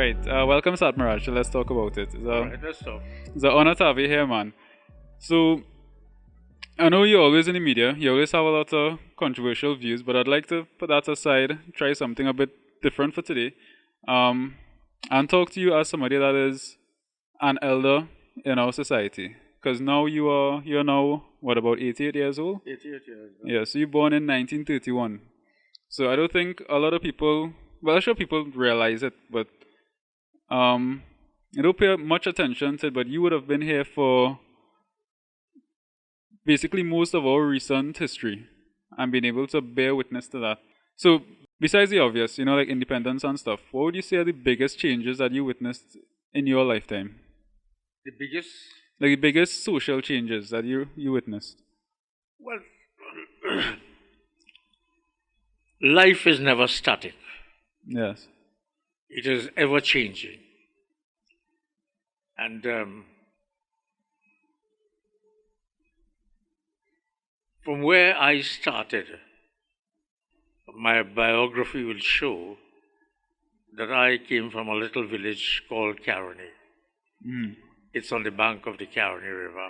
right. Welcome, Satnarayan Maharaj. So let's talk about it. Alright, let's talk. It's an honor to have you here, man. So, I know you're always in the media. You always have a lot of controversial views, but I'd like to put that aside, try something a bit different for today, and talk to you as somebody that is an elder in our society. Because now you're now, what, about 88 years old? 88 years. Yeah, so you're born in 1931. So I don't think a lot of people, well, I'm sure people realize it, but you don't pay much attention to it, but you would have been here for basically most of our recent history and been able to bear witness to that. So, besides the obvious, like independence and stuff, what would you say are the biggest changes that you witnessed in your lifetime? The biggest? Like the biggest social changes that you witnessed? Well, life is never static. Yes. It is ever changing. And from where I started, my biography will show that I came from a little village called Caroni. Mm. It's on the bank of the Caroni River.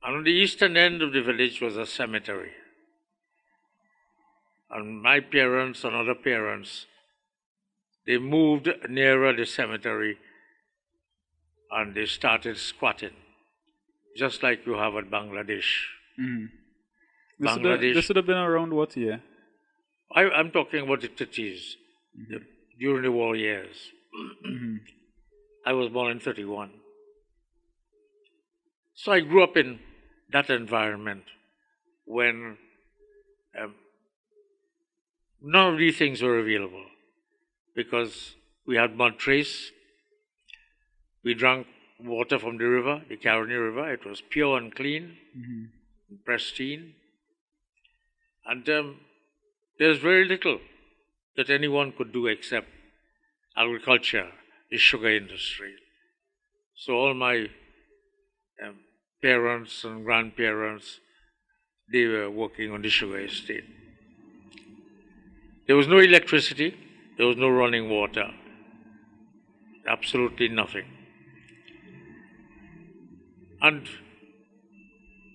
And on the eastern end of the village was a cemetery. And my parents and other parents, they moved nearer the cemetery and they started squatting, just like you have at Bangladesh. Mm. Bangladesh. This would have been around what year? I'm talking about the 30s, during the war years. Mm-hmm. I was born in 31. So I grew up in that environment when none of these things were available because we had mud trace. We drank water from the river, the Caroni River. It was pure and clean, pristine. And there's very little that anyone could do except agriculture, the sugar industry. So all my parents and grandparents, they were working on the sugar estate. There was no electricity, there was no running water, absolutely nothing. And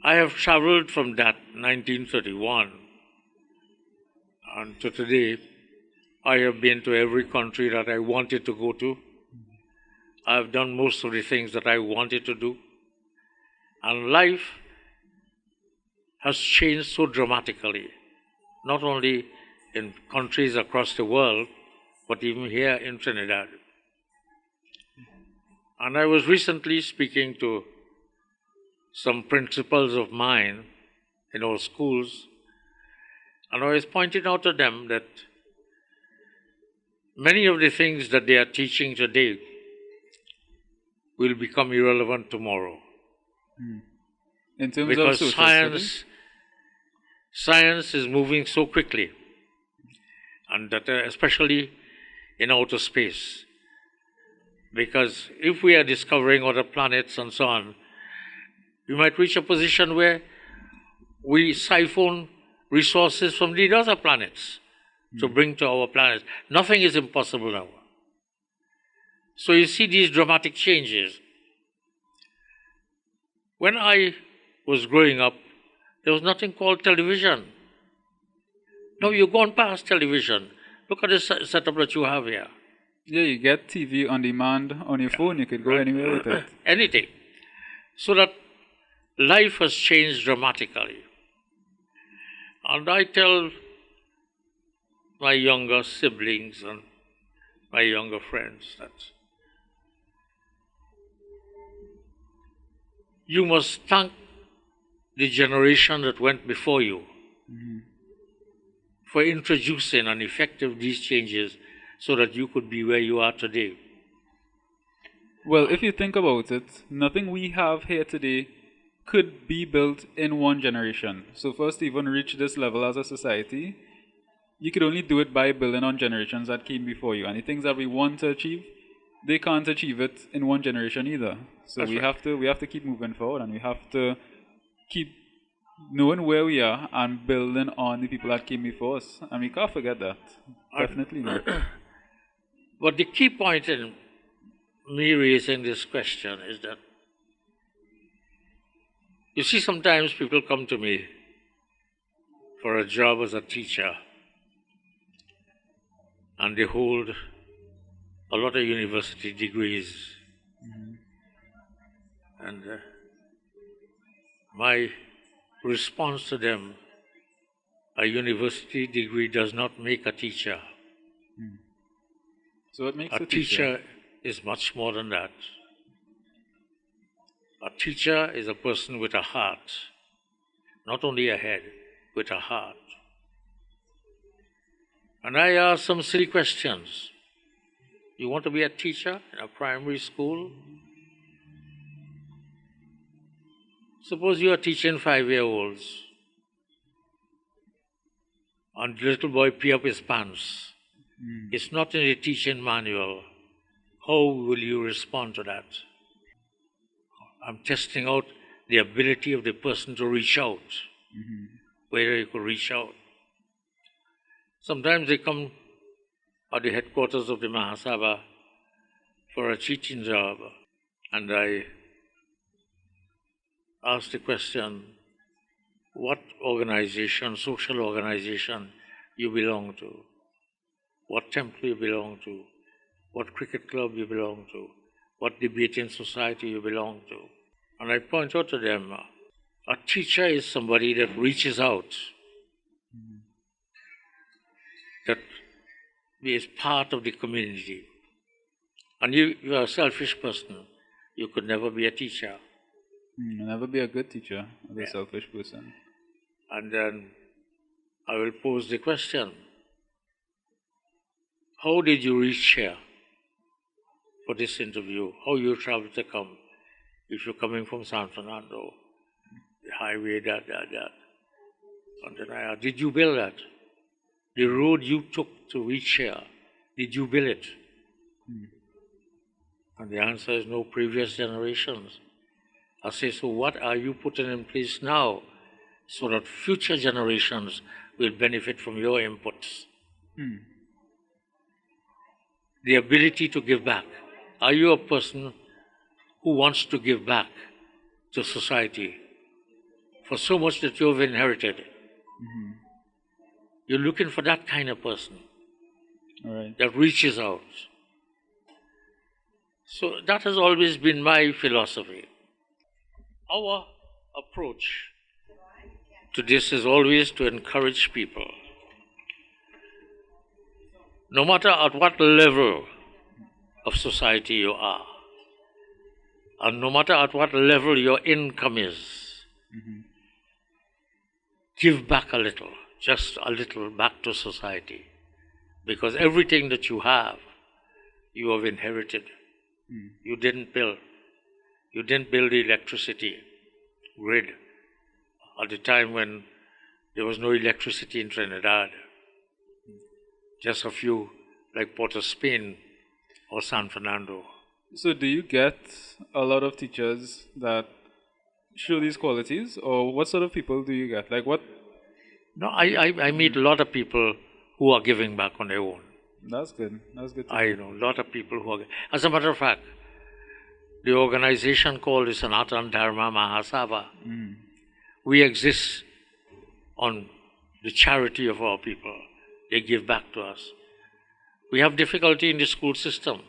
I have traveled from that 1931 and to today. I have been to every country that I wanted to go to. I have done most of the things that I wanted to do. And life has changed so dramatically, not only in countries across the world, but even here in Trinidad. And I was recently speaking to some principals of mine in our schools, and I was pointing out to them that many of the things that they are teaching today will become irrelevant tomorrow. In terms because of social science is moving so quickly, and that especially in outer space. Because if we are discovering other planets and so on, we might reach a position where we siphon resources from the other planets to bring to our planet. Nothing is impossible now. So you see these dramatic changes. When I was growing up, there was nothing called television. Now you've gone past television. Look at the setup that you have here. Yeah, you get TV on demand on your phone. You could go anywhere with it. Anything. So that life has changed dramatically. And I tell my younger siblings and my younger friends that you must thank the generation that went before you for introducing and effective these changes so that you could be where you are today. Well, if you think about it, nothing we have here today could be built in one generation. So first to even reach this level as a society, you could only do it by building on generations that came before you. And the things that we want to achieve, they can't achieve it in one generation either. So we have to keep moving forward, and we have to keep knowing where we are and building on the people that came before us. And we can't forget that. Definitely not. But the key point in me raising this question is that, you see, sometimes people come to me for a job as a teacher, and they hold a lot of university degrees. And my response to them, a university degree does not make a teacher. So what makes A teacher is much more than that. A teacher is a person with a heart, not only a head, with a heart. And I ask some silly questions. You want to be a teacher in a primary school? Suppose you are teaching 5-year-olds, and the little boy pee up his pants. It's not in the teaching manual. How will you respond to that? I'm testing out the ability of the person to reach out, whether you could reach out. Sometimes they come at the headquarters of the Maha Sabha for a teaching job, and I ask the question, what organization, social organization you belong to, what temple you belong to, what cricket club you belong to, what debating society you belong to. And I point out to them, a teacher is somebody that reaches out, that is part of the community. And you are a selfish person. You could never be a teacher. You'll never be a good teacher, a selfish person. And then I will pose the question, how did you reach here for this interview? How you traveled to come? If you're coming from San Fernando, the highway, that. And then I asked, did you build that? The road you took to reach here, did you build it? And the answer is no, previous generations. I say, so what are you putting in place now so that future generations will benefit from your inputs? The ability to give back. Are you a person who wants to give back to society for so much that you've inherited? You're looking for that kind of person that reaches out. So that has always been my philosophy. Our approach to this is always to encourage people, no matter at what level of society you are, and no matter at what level your income is, give back a little, just a little back to society. Because everything that you have inherited. You didn't build. You didn't build the electricity grid at the time when there was no electricity in Trinidad. Just a few, like Port of Spain or San Fernando. So do you get a lot of teachers that show these qualities, or what sort of people do you get? Like what? No, I meet a lot of people who are giving back on their own. That's good. That's good. I know a lot of people who are. As a matter of fact, the organization called the Sanatan Dharma Maha Sabha. We exist on the charity of our people. They give back to us. We have difficulty in the school system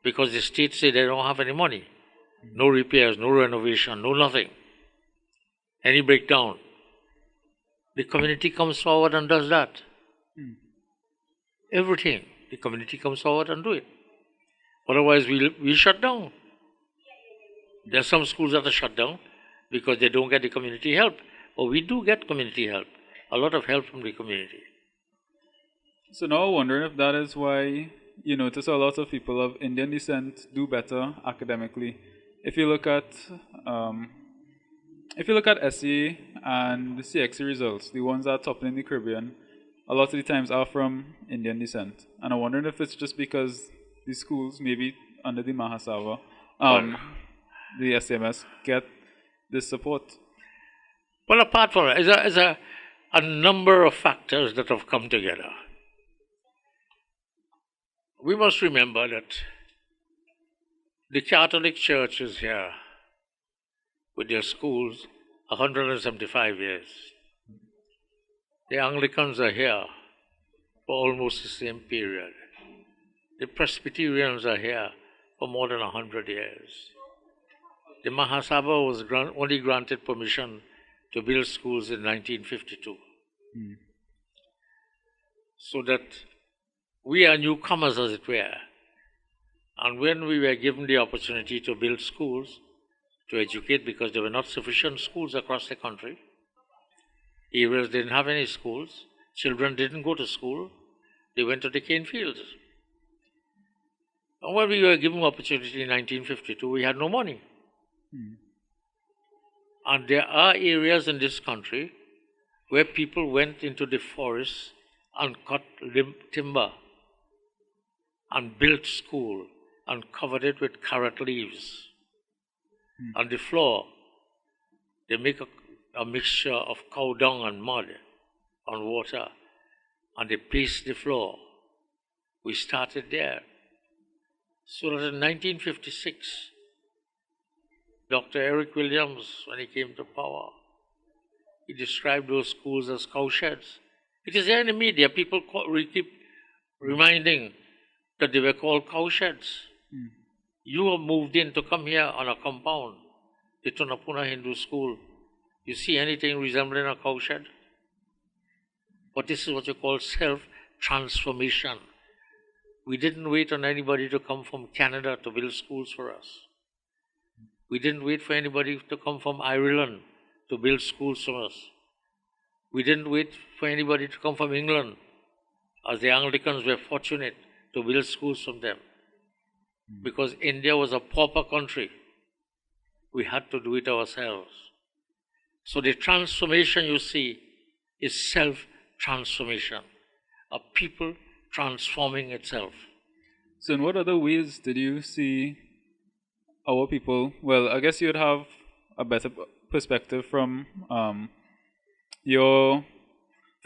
because the state say they don't have any money. No repairs, no renovation, no nothing. Any breakdown. The community comes forward and does that. Everything. The community comes forward and do it. Otherwise, we'll shut down. There are some schools that are shut down because they don't get the community help. But we do get community help. A lot of help from the community. So now I'm wondering if that is why you notice a lot of people of Indian descent do better academically. If you look at SEA and the CXC results, the ones that are topping in the Caribbean, a lot of the times are from Indian descent. And I'm wondering if it's just because the schools, maybe under the Maha Sabha, the SMS, get this support. Well, apart from it, there's a number of factors that have come together. We must remember that the Catholic Church is here with their schools 175 years. The Anglicans are here for almost the same period. The Presbyterians are here for more than 100 years. The Maha Sabha was only granted permission to build schools in 1952. So that we are newcomers, as it were. And when we were given the opportunity to build schools, to educate, because there were not sufficient schools across the country, areas didn't have any schools, children didn't go to school, they went to the cane fields. And when we were given opportunity in 1952, we had no money. And there are areas in this country where people went into the forests and cut timber and built school and covered it with carrot leaves. On the floor, they make a mixture of cow dung and mud and water, and they paste the floor. We started there. So that in 1956, Dr. Eric Williams, when he came to power, he described those schools as cowsheds. It is there in the media. People keep reminding that they were called cowsheds. You have moved in to come here on a compound, the Tunapuna Hindu School. You see anything resembling a cowshed? But this is what you call self-transformation. We didn't wait on anybody to come from Canada to build schools for us. We didn't wait for anybody to come from Ireland to build schools for us. We didn't wait for anybody to come from England, as the Anglicans were fortunate to build schools from them. Because India was a pauper country. We had to do it ourselves. So the transformation you see is self-transformation. A people transforming itself. So in what other ways did you see our people? Well, I guess you'd have a better perspective from your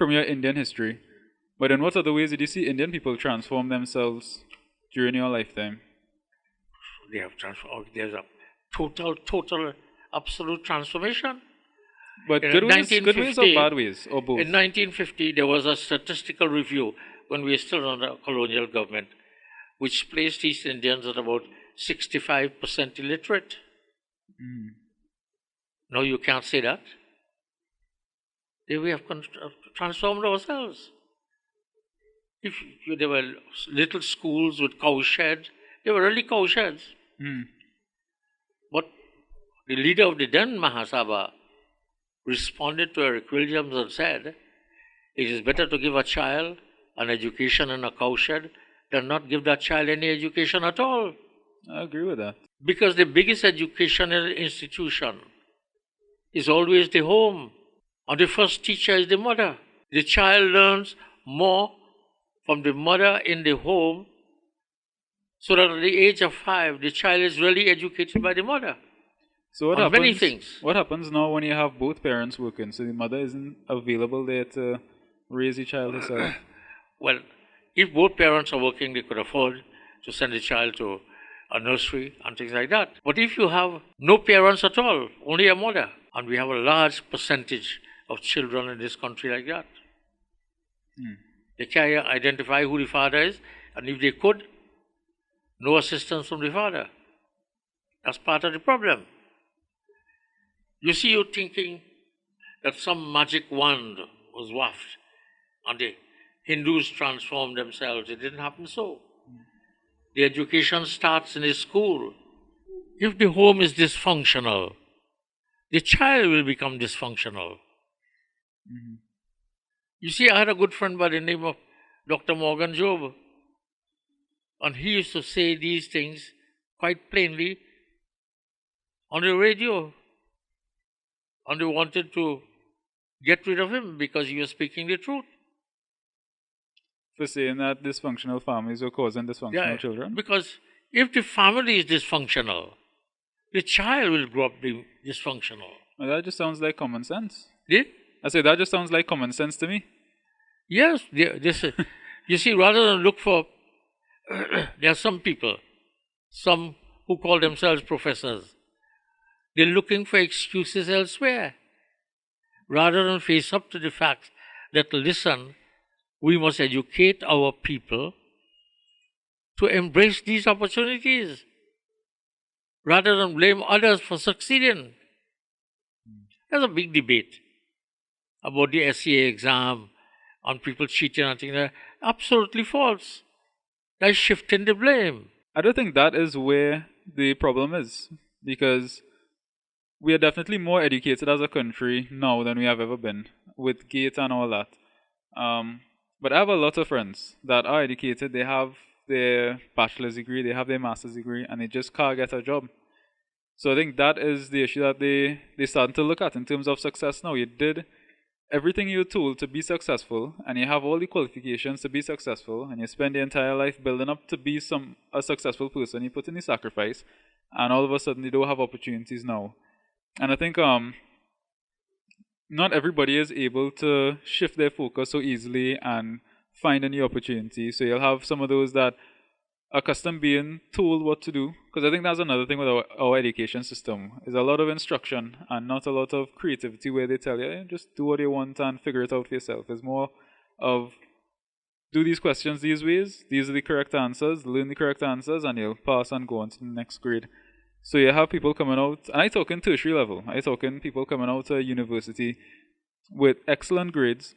Indian history. But in what other ways did you see Indian people transform themselves during your lifetime? They have transformed. There's a total, absolute transformation. But good ways or bad ways, or both? In 1950, there was a statistical review when we were still under colonial government, which placed East Indians at about 65% illiterate. No, you can't say that. We have transformed ourselves. There were little schools with cowsheds. They were really cowsheds. But the leader of the then Maha Sabha responded to Eric Williams and said, it is better to give a child an education in a cowshed than not give that child any education at all. I agree with that. Because the biggest educational institution is always the home. And the first teacher is the mother. The child learns more from the mother in the home, so that at the age of 5, the child is really educated by the mother. So what on happens? Many things. What happens now when you have both parents working? So the mother isn't available there to raise the child herself. Well, if both parents are working, they could afford to send the child to a nursery and things like that. But if you have no parents at all, only a mother, and we have a large percentage of children in this country like that, they can't identify who the father is, and if they could, no assistance from the father. That's part of the problem. You see, you're thinking that some magic wand was wafted and the Hindus transformed themselves. It didn't happen so. The education starts in the school. If the home is dysfunctional, the child will become dysfunctional. You see, I had a good friend by the name of Dr. Morgan Job, and he used to say these things quite plainly on the radio. And they wanted to get rid of him because he was speaking the truth. For saying that dysfunctional families are causing dysfunctional children? Because if the family is dysfunctional, the child will grow up being dysfunctional. Well, that just sounds like common sense. Yeah? I say that just sounds like common sense to me. Yes. You see, rather than look for There are some people, some who call themselves professors, they're looking for excuses elsewhere rather than face up to the fact that, listen, we must educate our people to embrace these opportunities rather than blame others for succeeding. There's a big debate about the SCA exam, on people cheating and things like that. Absolutely false. That's shifting the blame. I don't think that is where the problem is, because we are definitely more educated as a country now than we have ever been, with GATE and all that. But I have a lot of friends that are educated, they have their bachelor's degree, they have their master's degree, and they just can't get a job. So I think that is the issue that they starting to look at in terms of success now. You did everything you're told to be successful, and you have all the qualifications to be successful, and you spend your entire life building up to be a successful person. You put in the sacrifice, and all of a sudden you don't have opportunities now. And I think not everybody is able to shift their focus so easily and find a new opportunity. So you'll have some of those that are accustomed being told what to do. Because I think that's another thing with our education system. Is a lot of instruction and not a lot of creativity where they tell you, just do what you want and figure it out for yourself. It's more of, do these questions these ways, these are the correct answers, learn the correct answers, and you'll pass and go on to the next grade. So you have people coming out, and I talk in tertiary level, I talk in people coming out of university with excellent grades,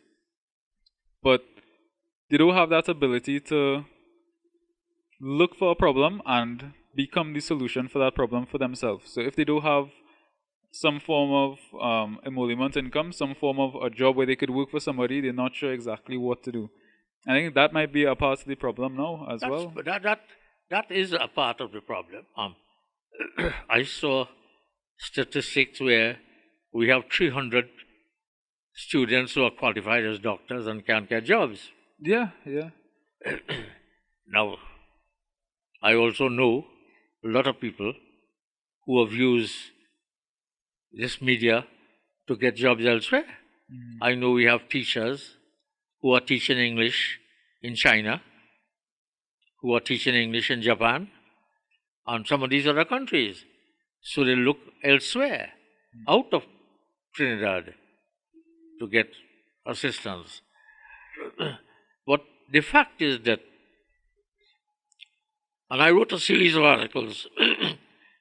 but they don't have that ability to look for a problem and become the solution for that problem for themselves. So if they don't have some form of emolument income, some form of a job where they could work for somebody, they're not sure exactly what to do. I think that might be a part of the problem now as well. But that is a part of the problem. I saw statistics where we have 300 students who are qualified as doctors and can't get jobs. Yeah. Now, I also know a lot of people who have used this media to get jobs elsewhere. I know we have teachers who are teaching English in China, who are teaching English in Japan, and some of these other countries. So they look elsewhere, out of Trinidad, to get assistance. But the fact is that, and I wrote a series of articles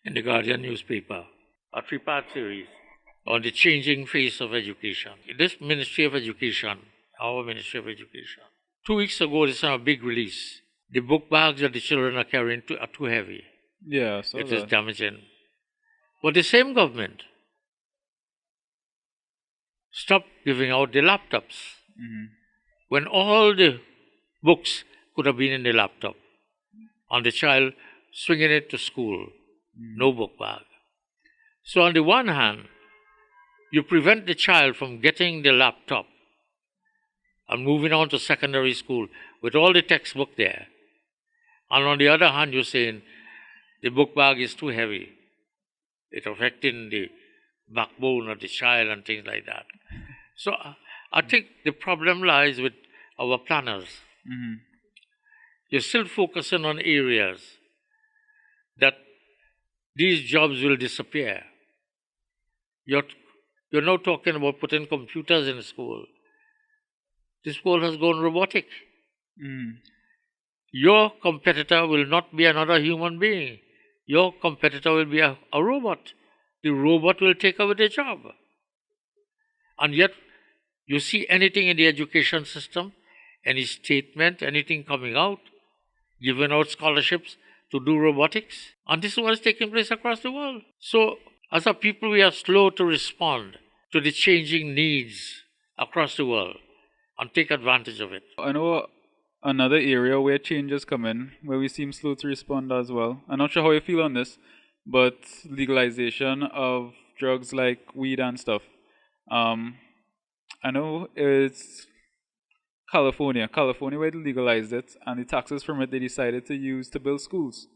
in the Guardian newspaper, a 3-part series on the changing face of education. This Ministry of Education, our Ministry of Education, 2 weeks ago, they saw a big release. The book bags that the children are carrying are too heavy. Yeah, so it is damaging. But the same government stopped giving out the laptops when all the books could have been in the laptop, and the child swinging it to school, no book bag. So on the one hand, you prevent the child from getting the laptop and moving on to secondary school with all the textbook there. And on the other hand, you're saying the book bag is too heavy. It's affecting the backbone of the child and things like that. So I think the problem lies with our planners. You're still focusing on areas that these jobs will disappear. You're now talking about putting computers in school. This world has gone robotic. Your competitor will not be another human being. Your competitor will be a robot. The robot will take over the job. And yet, you see anything in the education system, any statement, anything coming out, giving out scholarships to do robotics. And this is what is taking place across the world. So, as a people, we are slow to respond to the changing needs across the world and take advantage of it. I know another area where changes come in, where we seem slow to respond as well. I'm not sure how you feel on this, but legalization of drugs like weed and stuff. I know it's California where they legalized it, and the taxes from it they decided to use to build schools.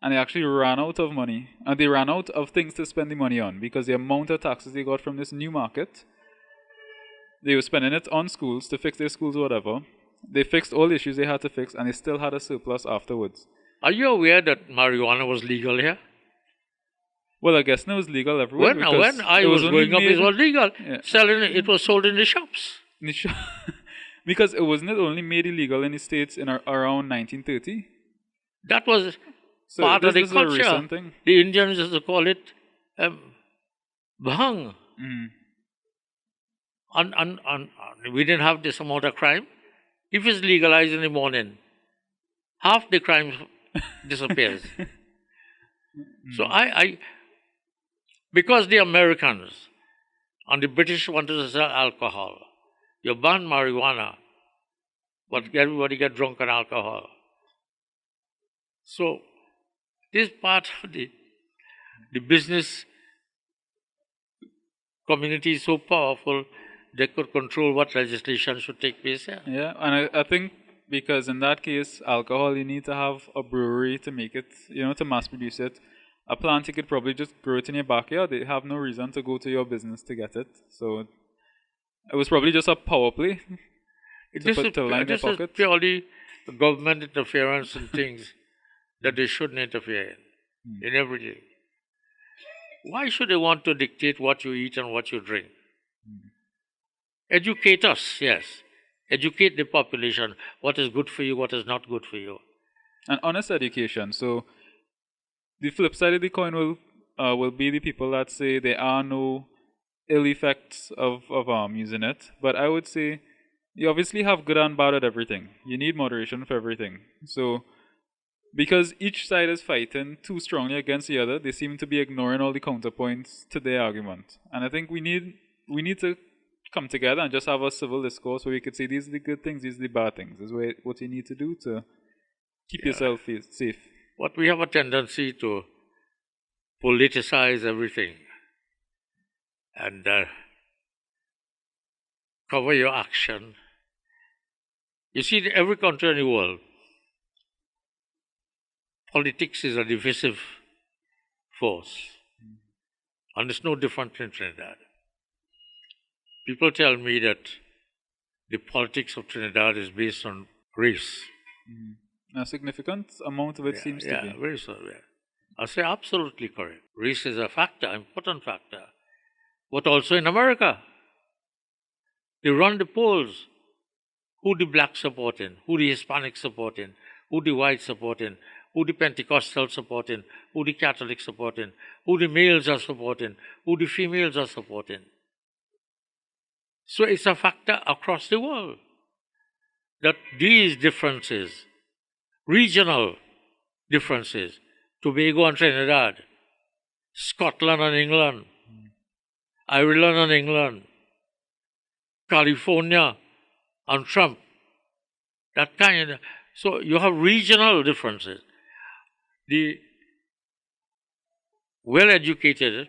And they actually ran out of money, and they ran out of things to spend the money on, because the amount of taxes they got from this new market, they were spending it on schools to fix their schools or whatever, They fixed all the issues they had to fix, and they still had a surplus afterwards. Are you aware that marijuana was legal here? Well, I guess it was legal everywhere. When I was growing up, it was legal. Yeah. It was sold in the shops. Because it wasn't only made illegal in the States in around 1930? That was part of the culture. The Indians used to call it bhang. And we didn't have this amount of crime. If it's legalized in the morning, half the crime disappears. So because the Americans and the British wanted to sell alcohol, you ban marijuana, but everybody get drunk on alcohol. So this part of the business community is so powerful, they could control what legislation should take place here. Yeah, and I think because in that case, alcohol, you need to have a brewery to make it, to mass produce it. A plant, you could probably just grow it in your backyard. They have no reason to go to your business to get it. So it was probably just a power play This is purely government interference in things that they shouldn't interfere in everything. Why should they want to dictate what you eat and what you drink? Educate us, yes. Educate the population. What is good for you, what is not good for you. And honest education. So the flip side of the coin will be the people that say there are no ill effects of using it. But I would say you obviously have good and bad at everything. You need moderation for everything. So because each side is fighting too strongly against the other, they seem to be ignoring all the counterpoints to their argument. And I think we need to come together and just have a civil discourse where we could say these are the good things, these are the bad things. This is what you need to do to keep yourself safe. But we have a tendency to politicize everything and cover your action. You see, in every country in the world, politics is a divisive force. And it's no different in Trinidad. People tell me that the politics of Trinidad is based on race. A significant amount of it seems to be. Yeah, very so. Yeah. I say absolutely correct. Race is a factor, important factor. But also in America, they run the polls. Who the blacks supporting, who the Hispanics supporting, who the whites supporting, who the Pentecostals supporting, who the Catholics supporting, who the males are supporting, who the females are supporting. So it's a factor across the world that these differences, regional differences, Tobago and Trinidad, Scotland and England, Ireland and England, California and Trump, that kind of, so you have regional differences. The well-educated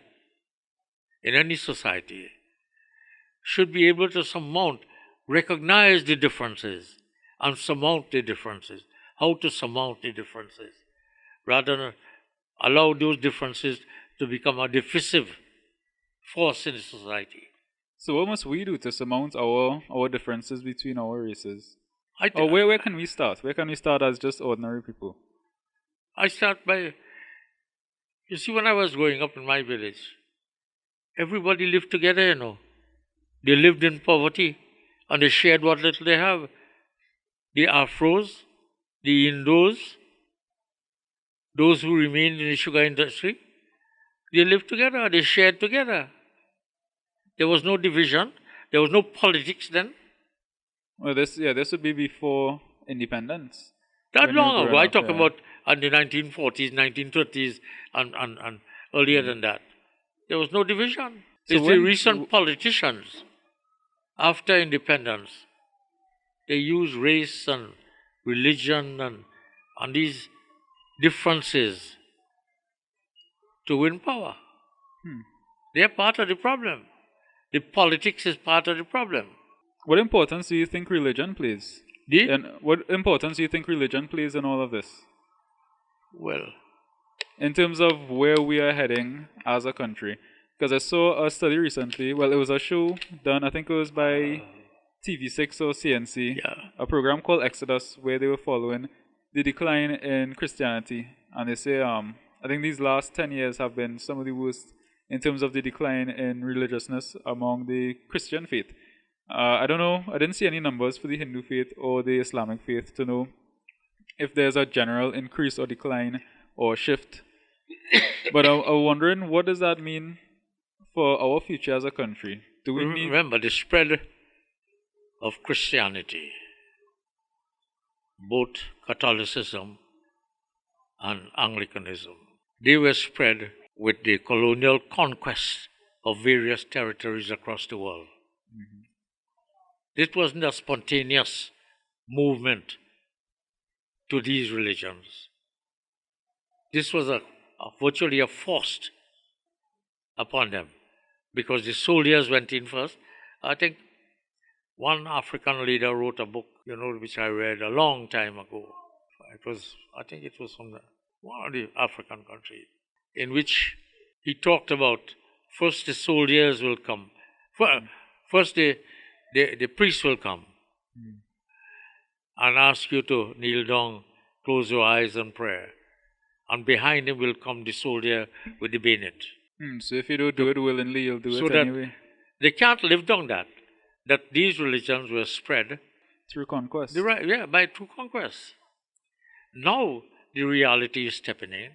in any society should be able to recognize the differences and surmount the differences. How to surmount the differences, rather than allow those differences to become a divisive force in the society. So what must we do to surmount our differences between our races? Where can we start? Where can we start as just ordinary people? I start by, you see, when I was growing up in my village, everybody lived together, They lived in poverty and they shared what little they have. The Afros, the Indos, those who remained in the sugar industry, they lived together, they shared together. There was no division, there was no politics then. Well, this would be before independence. That long ago. I talk about in the 1940s, 1930s, and earlier than that. There was no division. So it's the recent politicians, after independence, they use race and religion and these differences to win power. They are part of the problem. The politics is part of the problem. What importance do you think religion plays? And what importance do you think religion plays in all of this? Well, in terms of where we are heading as a country. Because I saw a study recently, it was a show done, I think it was by TV6 or CNC, Yeah. a program called Exodus, where they were following the decline in Christianity. And they say, I think these last 10 years have been some of the worst in terms of the decline in religiousness among the Christian faith. I don't know, I didn't see any numbers for the Hindu faith or the Islamic faith to know if there's a general increase or decline or shift. But I'm wondering, what does that mean for our future as a country? Do we need... Remember, the spread of Christianity, both Catholicism and Anglicanism, they were spread with the colonial conquest of various territories across the world. This wasn't a spontaneous movement to these religions. This was virtually a forced upon them, because the soldiers went in first. I think one African leader wrote a book, which I read a long time ago. I think it was from one of the African countries, in which he talked about first the soldiers will come. First the priest will come and ask you to kneel down, close your eyes and pray. And behind him will come the soldier with the bayonet. So if you don't do it willingly, you'll do it anyway. They can't live down that these religions were spread through conquest. Through conquest. Now the reality is stepping in.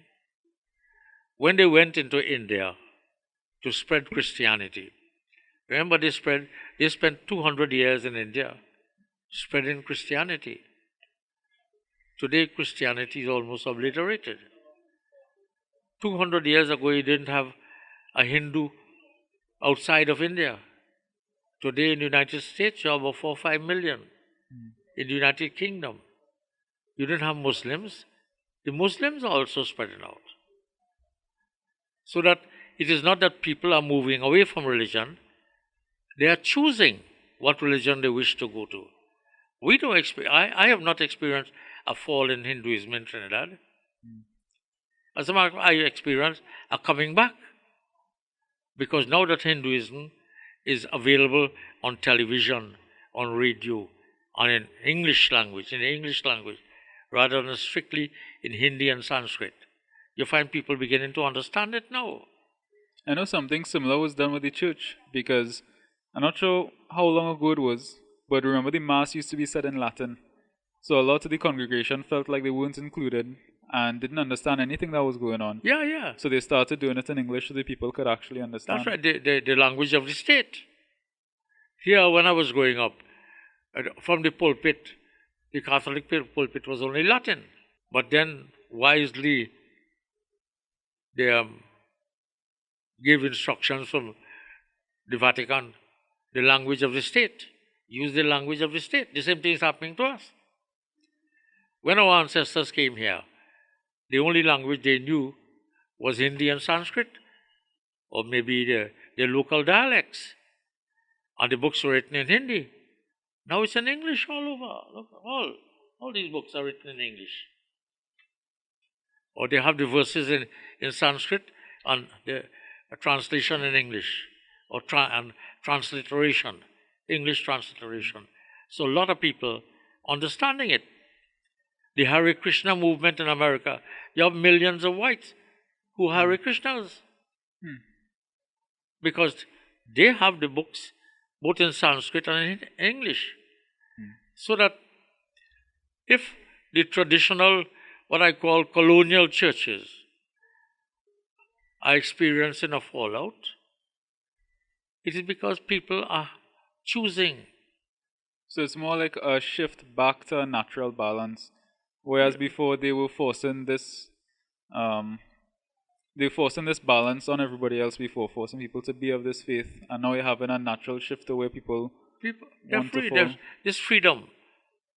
When they went into India to spread Christianity, remember they spent 200 years in India spreading Christianity. Today Christianity is almost obliterated. 200 years ago you didn't have a Hindu outside of India. Today in the United States you have about 4 or 5 million. In the United Kingdom you didn't have Muslims. The Muslims are also spreading out. So that it is not that people are moving away from religion, they are choosing what religion they wish to go to. We don't I have not experienced a fall in Hinduism in Trinidad. As a matter of fact, I experienced a coming back. Because now that Hinduism is available on television, on radio, and in the English language, rather than strictly in Hindi and Sanskrit, you find people beginning to understand it now. I know something similar was done with the church, because I'm not sure how long ago it was, but remember the Mass used to be said in Latin. So a lot of the congregation felt like they weren't included and didn't understand anything that was going on. Yeah. So they started doing it in English so the people could actually understand. That's right, the language of the state. Here, when I was growing up, from the pulpit, the Catholic pulpit was only Latin. But then, wisely, they gave instructions from the Vatican, the language of the state. Use the language of the state. The same thing is happening to us. When our ancestors came here, the only language they knew was Hindi and Sanskrit, or maybe their local dialects. And the books were written in Hindi. Now it's in English all over. Look, all these books are written in English. Or they have the verses in Sanskrit and the translation in English, or transliteration, English transliteration. So a lot of people understanding it. The Hare Krishna movement in America, you have millions of whites who are Hare Krishnas. Because they have the books both in Sanskrit and in English. So that if the traditional, what I call colonial churches, are experiencing a fallout, it is because people are choosing. So it's more like a shift back to a natural balance. Whereas before they were forcing this balance on everybody else before, forcing people to be of this faith, and now you're having a natural shift to where people want to fall. There's freedom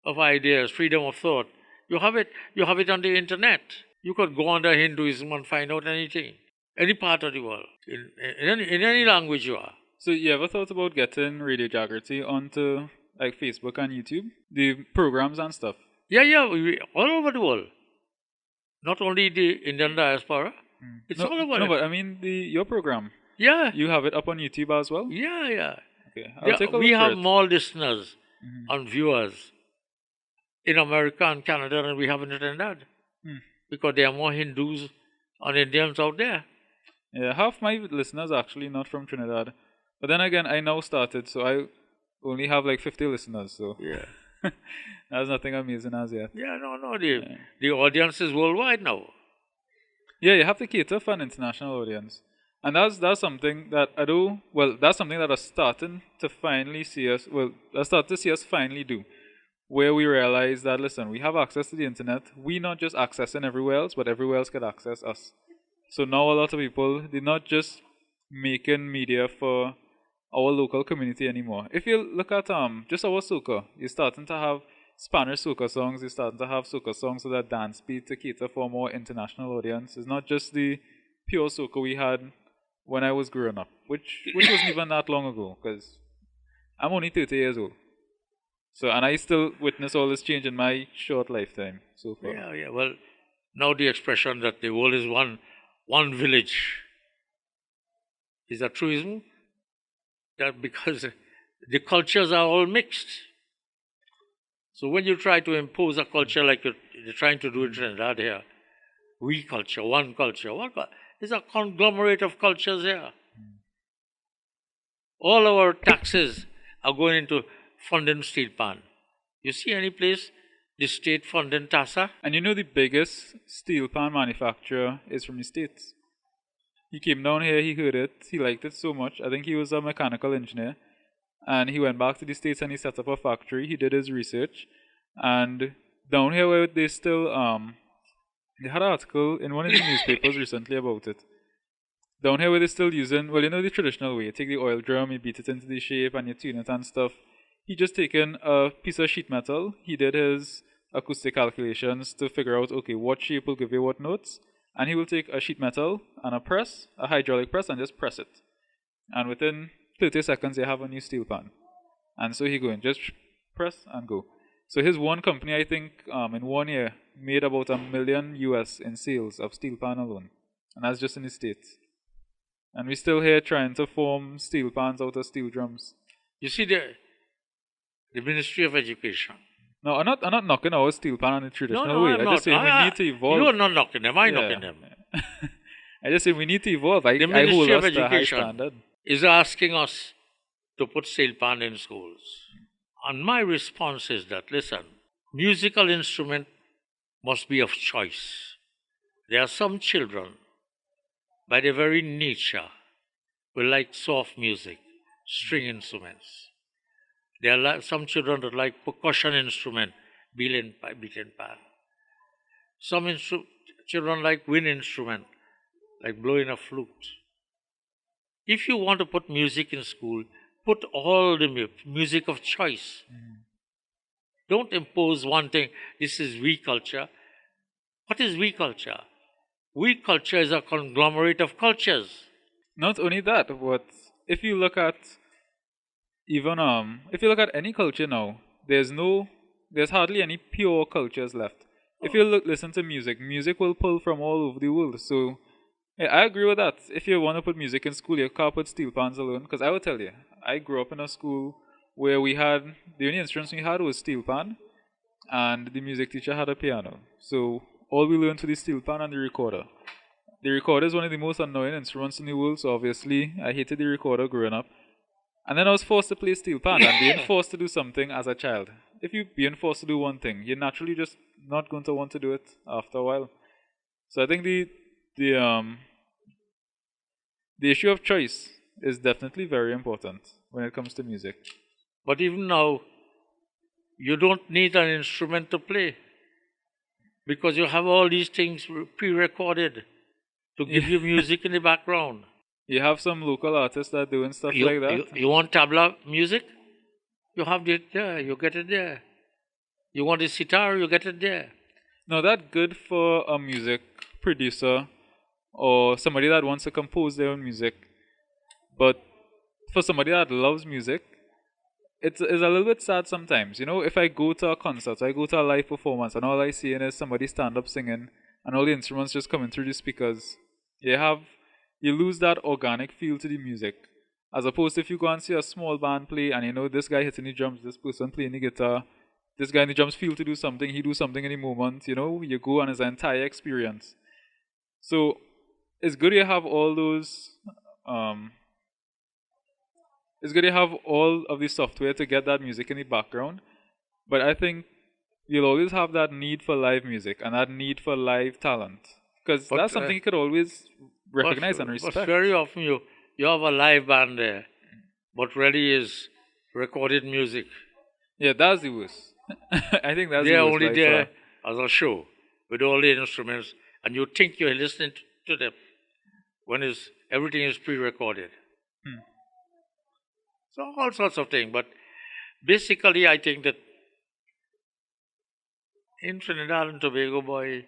of ideas, freedom of thought. You have it on the internet. You could go under Hinduism and find out anything, any part of the world, in any language you are. So you ever thought about getting Radio Jaagriti onto like Facebook and YouTube, the programs and stuff? Yeah, all over the world. Not only the Indian diaspora, it's all over. No, but I mean your program. Yeah. You have it up on YouTube as well? Yeah. Okay, I'll take a look we for have it. more listeners on viewers in America and Canada than we have in Trinidad. Because there are more Hindus and Indians out there. Yeah, half my listeners are actually not from Trinidad. But then again, I now started, so I only have like 50 listeners, so Yeah. that's nothing amazing as yet. Yeah, no. The audience is worldwide now. Yeah, you have to cater for an international audience. And that's something that that's something that are starting to finally see us, that's starting to see us finally do. Where we realize that, listen, we have access to the internet. We not just accessing everywhere else, but everywhere else could access us. So now a lot of people, they're not just making media for our local community anymore. If you look at just our soca, you're starting to have Spanish soca songs, you're starting to have soca songs with a dance beat to cater for a more international audience. It's not just the pure soca we had when I was growing up, which wasn't even that long ago, because I'm only 30 years old. So, and I still witness all this change in my short lifetime so far. Yeah. Well, now the expression that the world is one village, is that truism? That because the cultures are all mixed. So when you try to impose a culture like you're trying to do in Trinidad here, we culture, one culture, there's a conglomerate of cultures here. All our taxes are going into funding steelpan. You see any place the state funding TASA? And you know the biggest steel pan manufacturer is from the States. He came down here, he heard it, he liked it so much. I think he was a mechanical engineer. And he went back to the States and he set up a factory. He did his research. And down here where they still, they had an article in one of the newspapers recently about it. Down here where they're still using, well, you know the traditional way. You take the oil drum, you beat it into the shape and you tune it and stuff. He just taken a piece of sheet metal. He did his acoustic calculations to figure out, okay, what shape will give you what notes. And he will take a sheet metal and a hydraulic press, and just press it. And within 30 seconds, you have a new steel pan. And so he going, just press and go. So his one company, I think, in 1 year, made about $1 million US in sales of steel pan alone. And that's just in the States. And we're still here trying to form steel pans out of steel drums. You see the Ministry of Education. No, I'm not knocking our steel pan in the traditional way. I'm I just say we need to evolve. You are not knocking them. I'm knocking them. I just say we need to evolve. The Ministry of hold us to a high Education standard. is asking us to put steelpan in schools. And my response is that, listen, musical instrument must be of choice. There are some children, by their very nature, will like soft music, string instruments. There are some children that like percussion instrument, beating pan. Some children like wind instrument, like blowing a flute. If you want to put music in school, put all the music of choice. Don't impose one thing. This is we culture. What is we culture? We culture is a conglomerate of cultures. Not only that, but if you look at any culture now, there's hardly any pure cultures left. If you listen to music will pull from all over the world. So yeah, I agree with that. If you want to put music in school, you can't put steel pans alone. Because I will tell you, I grew up in a school where the only instruments we had was steel pan, and the music teacher had a piano. So all we learned was the steel pan and the recorder. The recorder is one of the most annoying instruments in the world, so obviously I hated the recorder growing up. And then I was forced to play steel pan, and being forced to do something as a child. If you're being forced to do one thing, you're naturally just not going to want to do it after a while. So I think the issue of choice is definitely very important when it comes to music. But even now, you don't need an instrument to play, because you have all these things pre-recorded to give you music in the background. You have some local artists that are doing stuff like that. You want tabla music? You have it there. You get it there. You want a sitar? You get it there. Now that's good for a music producer or somebody that wants to compose their own music. But for somebody that loves music, it's a little bit sad sometimes. You know, if I go to a concert, I go to a live performance, and all I see is somebody stand up singing, and all the instruments just coming through the speakers. You lose that organic feel to the music. As opposed to if you go and see a small band play and you know this guy hitting the drums, this person playing the guitar, this guy in the drums feel to do something, he do something in the moment, you know, you go on his entire experience. So it's good you have all those it's good you have all of the software to get that music in the background. But I think you'll always have that need for live music and that need for live talent. Because that's something you could always recognize and respect. But very often you have a live band there, but really is recorded music. Yeah, that's the worst. I think that's they're the worst. Only there as a show with all the instruments, and you think you're listening to them when everything is pre-recorded. So all sorts of things. But basically, I think that in Trinidad and Tobago, boy,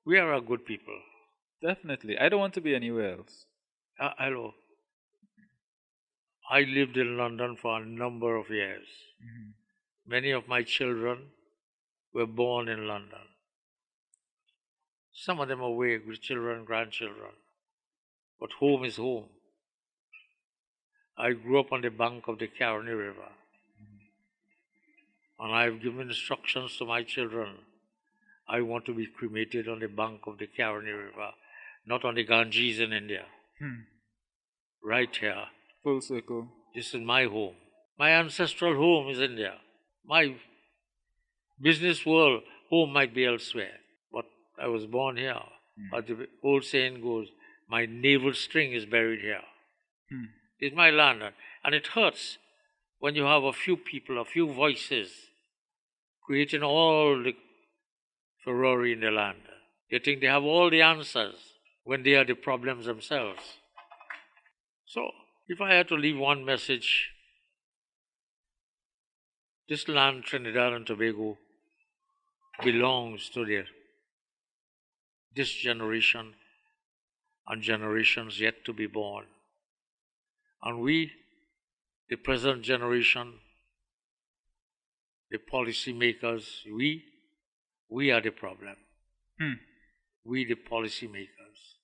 we are a good people. Definitely. I don't want to be anywhere else. Hello. I lived in London for a number of years. Many of my children were born in London. Some of them away with children, grandchildren. But home is home. I grew up on the bank of the Caroni River. And I've given instructions to my children. I want to be cremated on the bank of the Caroni River, not on the Ganges in India. Right here. Full circle. This is my home. My ancestral home is India. My business world home might be elsewhere. But I was born here. But the old saying goes, my navel string is buried here. It's my land. And it hurts when you have a few people, a few voices, creating all the furore in the land. They think they have all the answers when they are the problems themselves. So, if I had to leave one message, this land, Trinidad and Tobago, belongs to this generation and generations yet to be born. And we, the present generation, the policy makers, we are the problem. We, the policy makers,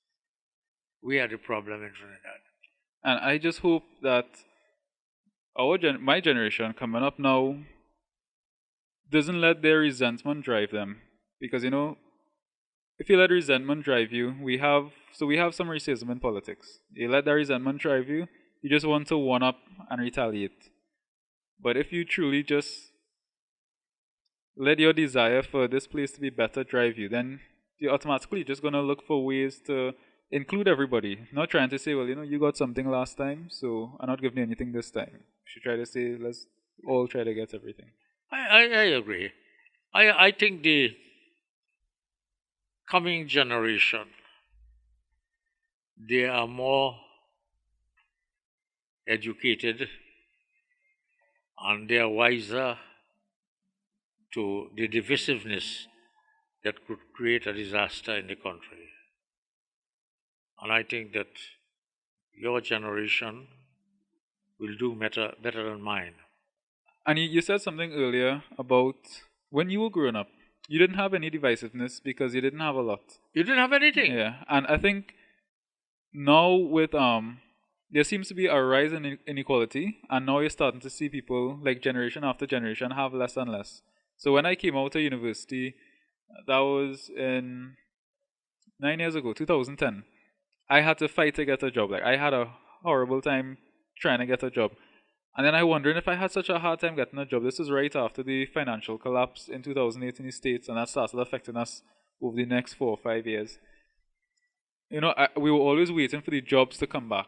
we are the problem in Trinidad. And I just hope that my generation coming up now doesn't let their resentment drive them. Because, you know, if you let resentment drive you, we have some racism in politics. You let that resentment drive you, you just want to one up and retaliate. But if you truly just let your desire for this place to be better drive you, then you're automatically just going to look for ways to include everybody. Not trying to say, well, you know, you got something last time, so I'm not giving you anything this time. You should try to say, let's all try to get everything. I agree. I think the coming generation, they are more educated and they are wiser to the divisiveness that could create a disaster in the country. And I think that your generation will do better than mine. And you said something earlier about when you were growing up, you didn't have any divisiveness because you didn't have a lot. You didn't have anything. Yeah, and I think now with there seems to be a rise in inequality, and now you're starting to see people like generation after generation have less and less. So when I came out of university, that was in 9 years ago, 2010. I had to fight to get a job. Like I had a horrible time trying to get a job. And then I wondering if I had such a hard time getting a job. This is right after the financial collapse in 2008 in the States, and that started affecting us over the next 4 or 5 years. You know, we were always waiting for the jobs to come back.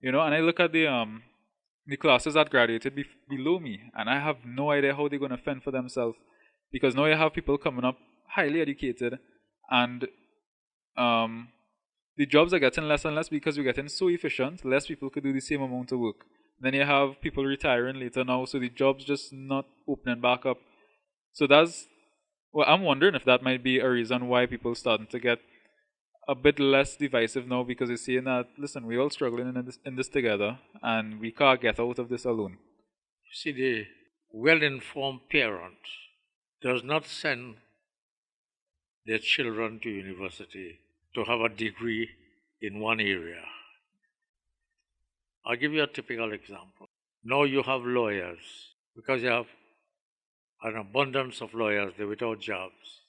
You know, and I look at the classes that graduated below me, and I have no idea how they're going to fend for themselves. Because now you have people coming up highly educated, and the jobs are getting less and less because we're getting so efficient, less people could do the same amount of work. Then you have people retiring later now, so the jobs just not opening back up. So I'm wondering if that might be a reason why people starting to get a bit less divisive now, because they're saying that, listen, we're all struggling in this together, and we can't get out of this alone. You see, the well-informed parent does not send their children to university to have a degree in one area. I'll give you a typical example. Now you have lawyers, because you have an abundance of lawyers, they're without jobs.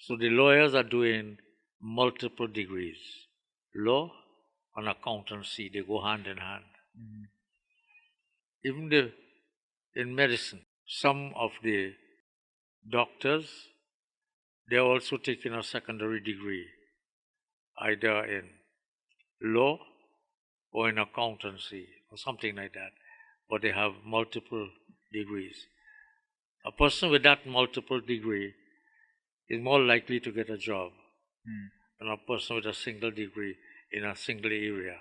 So the lawyers are doing multiple degrees. Law and accountancy, they go hand in hand. Even in medicine, some of the doctors, they're also taking a secondary degree, either in law or in accountancy or something like that. But they have multiple degrees. A person with that multiple degree is more likely to get a job than a person with a single degree in a single area.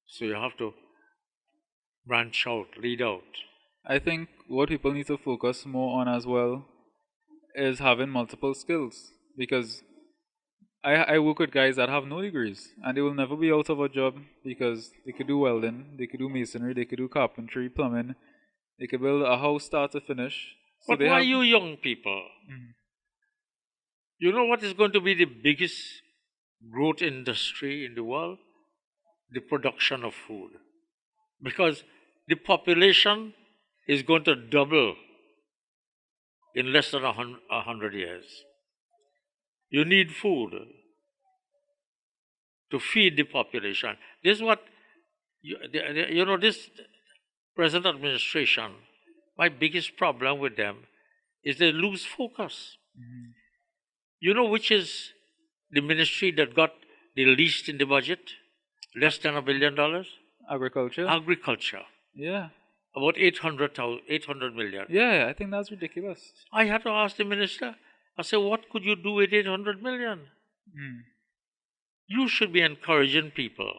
So you have to branch out, lead out. I think what people need to focus more on as well is having multiple skills, because I work with guys that have no degrees and they will never be out of a job because they could do welding, they could do masonry, they could do carpentry, plumbing, they could build a house start to finish. So But why you young people? You know what is going to be the biggest growth industry in the world? The production of food. Because the population is going to double in less than 100 years. You need food to feed the population. This is what, this present administration, my biggest problem with them is they lose focus. You know which is the ministry that got the least in the budget? Less than $1 billion? Agriculture? Agriculture. Yeah. About 800 million. Yeah, I think that's ridiculous. I had to ask the minister, I said, what could you do with 800 million? You should be encouraging people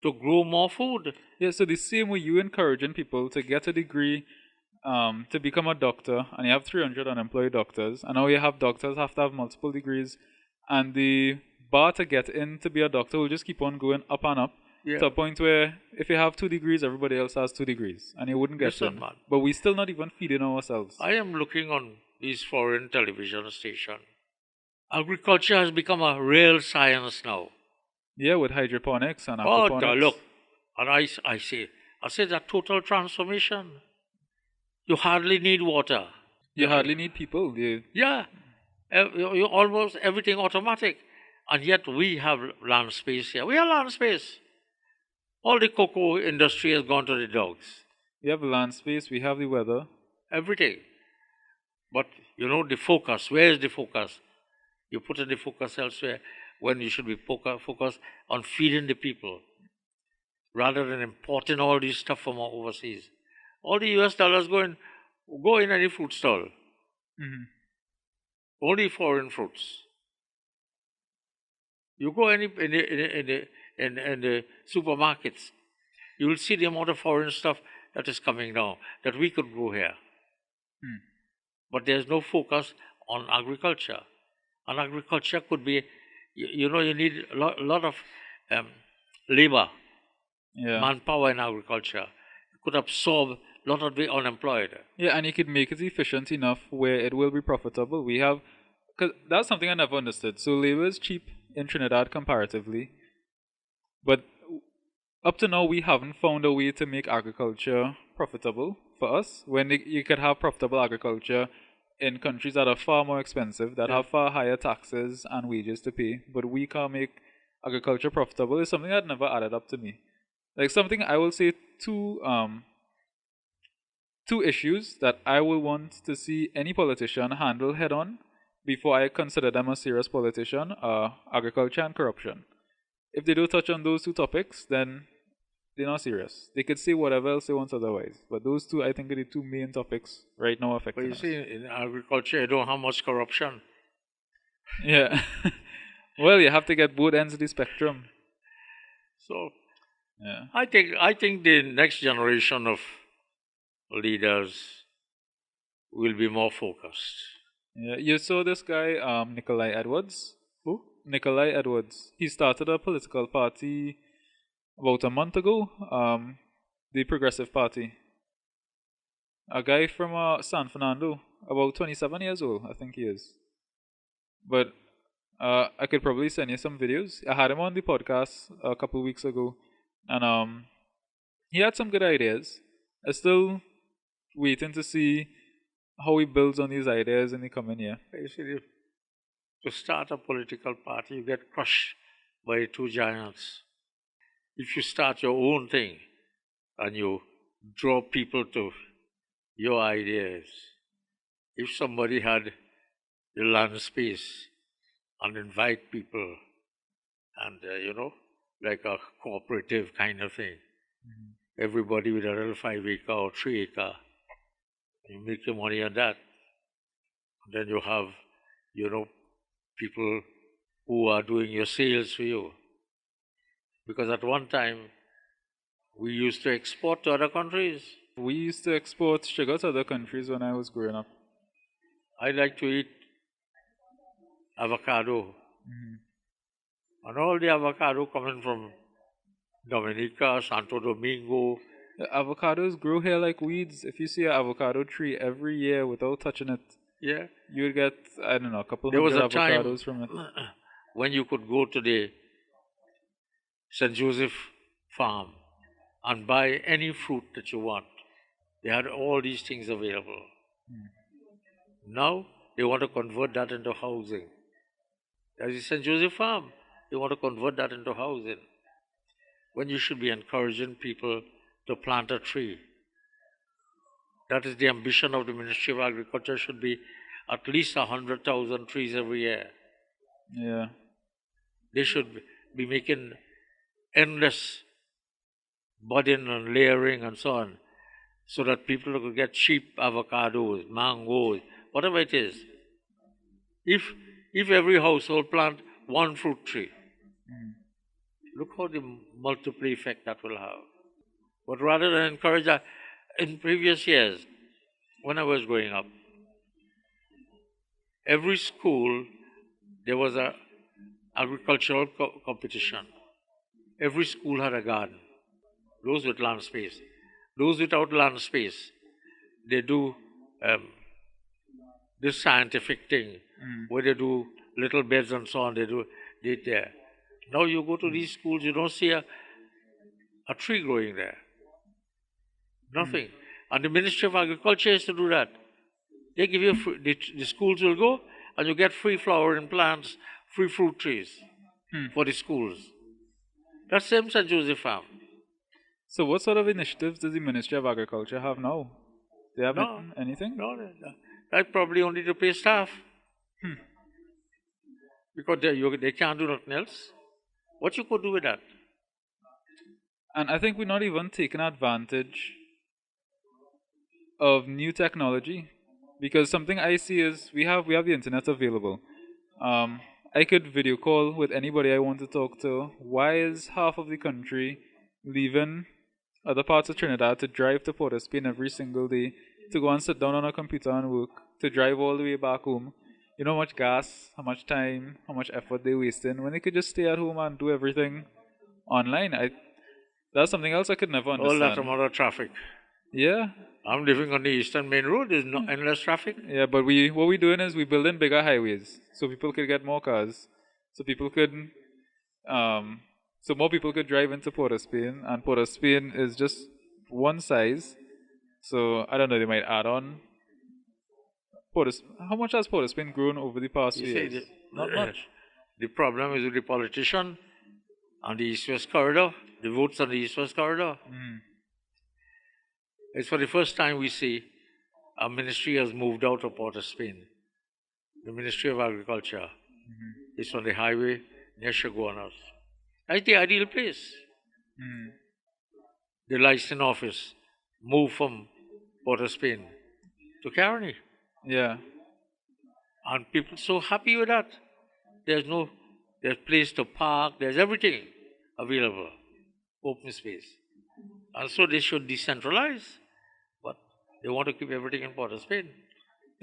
to grow more food. Yeah, so the same way you encouraging people to get a degree, to become a doctor, and you have 300 unemployed doctors, and now you have doctors have to have multiple degrees, and the bar to get in to be a doctor will just keep on going up and up to a point where if you have 2 degrees, everybody else has 2 degrees, and you wouldn't get in. But we still not even feeding ourselves. I am looking on these foreign television stations. Agriculture has become a real science now. Yeah, with hydroponics and aquaponics. Oh, look. And I say that total transformation. You hardly need water. You hardly need people. Yeah. You almost everything automatic. And yet we have land space here. We have land space. All the cocoa industry has gone to the dogs. We have land space. We have the weather. Everything. But, the focus. Where is the focus? You put in the focus elsewhere when you should be focused on feeding the people rather than importing all this stuff from overseas. All the US dollars go in any fruit stall. Only foreign fruits. You go in the supermarkets, you will see the amount of foreign stuff that is coming now that we could grow here. But there's no focus on agriculture. And agriculture could be, you need a lot of labor, manpower in agriculture. It could absorb a lot of the unemployed. Yeah, and you could make it efficient enough where it will be profitable. Because that's something I never understood. So labor is cheap in Trinidad comparatively. But up to now, we haven't found a way to make agriculture profitable for us. When you could have profitable agriculture in countries that are far more expensive, that have far higher taxes and wages to pay, but we can't make agriculture profitable, is something that never added up to me. Like something I will say two issues that I will want to see any politician handle head on before I consider them a serious politician are agriculture and corruption. If they don't touch on those 2 topics, then they're not serious. They could say whatever else they want otherwise. But those 2, I think, are the 2 main topics right now affecting us. But you see, in agriculture, you don't have much corruption. Yeah. Well, you have to get both ends of the spectrum. So, yeah. I think the next generation of leaders will be more focused. Yeah, you saw this guy, Nikolai Edwards. Who? Nikolai Edwards. He started a political party about a month ago, the Progressive Party. A guy from San Fernando, about 27 years old, I think he is. But I could probably send you some videos. I had him on the podcast a couple weeks ago, and he had some good ideas. I'm still waiting to see how he builds on these ideas in the coming year. You see, to start a political party, you get crushed by two giants. If you start your own thing and you draw people to your ideas, if somebody had the land space and invite people and, like a cooperative kind of thing, everybody with a little 5 acre or 3 acre, you make your money on that. And then you have, people who are doing your sales for you. Because at one time, we used to export to other countries. We used to export sugar to other countries when I was growing up. I like to eat avocado. And all the avocado coming from Dominica, Santo Domingo. The avocados grow here like weeds. If you see an avocado tree every year without touching it, Yeah. you would get, I don't know, a couple There was hundred a time avocados from it. when you could go to the St. Joseph farm and buy any fruit that you want. They had all these things available. Now they want to convert that into housing. There's the St. Joseph farm. They want to convert that into housing. When you should be encouraging people to plant a tree. That is the ambition of the Ministry of Agriculture, should be at least 100,000 trees every year. Yeah. They should be making endless budding and layering and so on, so that people could get cheap avocados, mangoes, whatever it is. If every household plant one fruit tree, look how the multiple effect that will have. But rather than encourage that, in previous years, when I was growing up, every school, there was a agricultural competition. Every school had a garden. Those with land space. Those without land space, they do this scientific thing where they do little beds and so on. They do it there. Now you go to these schools, you don't see a tree growing there. Nothing. And the Ministry of Agriculture has to do that. They give you the schools will go and you get free flowering plants, free fruit trees for the schools. That's same St. Joseph Farm. So what sort of initiatives does the Ministry of Agriculture have now? Do they have No. anything? No, that's probably only to pay staff. Because they can't do nothing else. What you could do with that? And I think we're not even taking advantage of new technology, because something I see is we have the internet available. I could video call with anybody I want to talk to. Why is half of the country leaving other parts of Trinidad to drive to Port of Spain every single day, to go and sit down on a computer and work, to drive all the way back home? You know how much gas, how much time, how much effort they're wasting when they could just stay at home and do everything online. That's something else I could never understand. All that amount of traffic. Yeah. I'm living on the Eastern Main Road. There's no endless traffic. Yeah, but what we're doing is we're building bigger highways so people could get more cars, so people could, so more people could drive into Port of Spain, and Port of Spain is just one size. So I don't know, they might add on. How much has Port of Spain grown over the past few years? Not much. The problem is with the politician on the East-West corridor, the votes on the East-West corridor. It's for the first time we see our ministry has moved out of Port of Spain. The Ministry of Agriculture is on the highway near Chaguanas. That's the ideal place. The licensing office moved from Port of Spain to Caroni. Yeah. And people so happy with that. There's place to park, there's everything available. Open space. And so they should decentralize, but they want to keep everything in Port of Spain.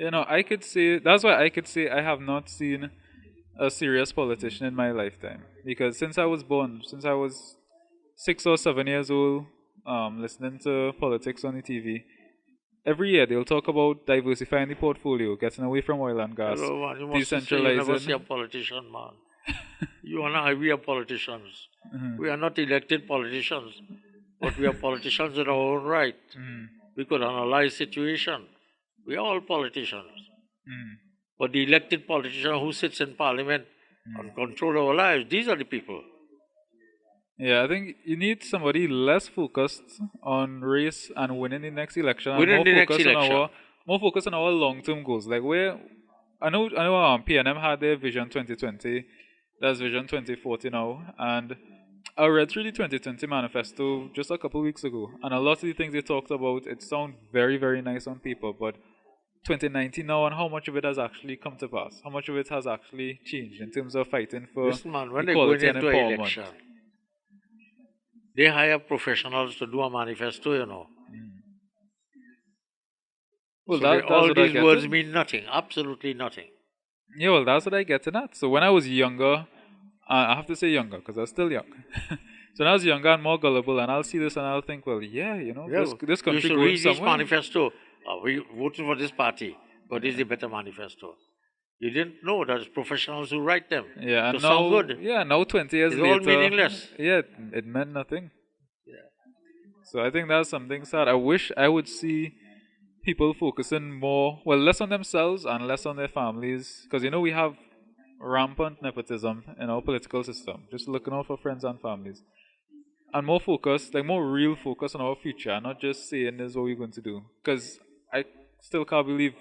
I could say, that's why I could say I have not seen a serious politician in my lifetime. Because since I was born, since I was 6 or 7 years old, listening to politics on the TV, every year they'll talk about diversifying the portfolio, getting away from oil and gas, Hello, man. You must say you never see a politician, man. You and I, we are politicians. We are not elected politicians, but we are politicians in our own right. We could analyze situation. We are all politicians. But the elected politician who sits in parliament and control our lives, these are the people. Yeah, I think you need somebody less focused on race and winning the next election, and Winning the next election. more focused on our long-term goals. Like where I know PNM had their Vision 2020, that's Vision 2040 now, and I read through the 2020 manifesto just a couple weeks ago, and a lot of the things they talked about, it sound very, very nice on paper, but 2019 now, and how much of it has actually come to pass? How much of it has actually changed in terms of fighting for Listen, man, when they go into an election, they hire professionals to do a manifesto, you know. Well, so all these words mean nothing, absolutely nothing. Yeah, well, that's what I get in that. So when I was younger, I have to say younger because I was still young. So when I was younger and more gullible, and I'll see this and I'll think, well, yeah, you know, this country you should going read somewhere. This manifesto. We voted for this party, but this is the better manifesto. You didn't know that it's professionals who write them. Yeah, and to sound good. Yeah, now 20 years it's later, all meaningless. Yeah, it meant nothing. Yeah. So I think that's something sad. I wish I would see people focusing more, well, less on themselves and less on their families, because you know we have rampant nepotism in our political system. Just looking out for friends and families, and more focus, like more real focus on our future, not just saying this is what we're going to do. Because I still can't believe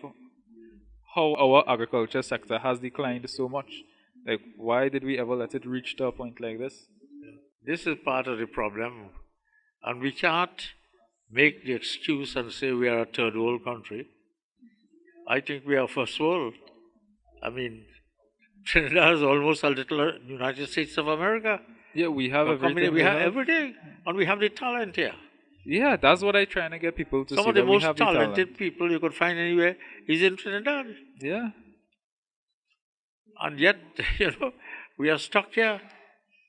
how our agriculture sector has declined so much. Like, why did we ever let it reach to a point like this? This is part of the problem, and we can't make the excuse and say we are a third world country. I think we are first world. I mean, Trinidad is almost a little United States of America. Yeah, we have everything. We have everything, and we have the talent here. Yeah, that's what I'm trying to get people to see. Some of the most talented people you could find anywhere is in Trinidad. Yeah. And yet, you know, we are stuck here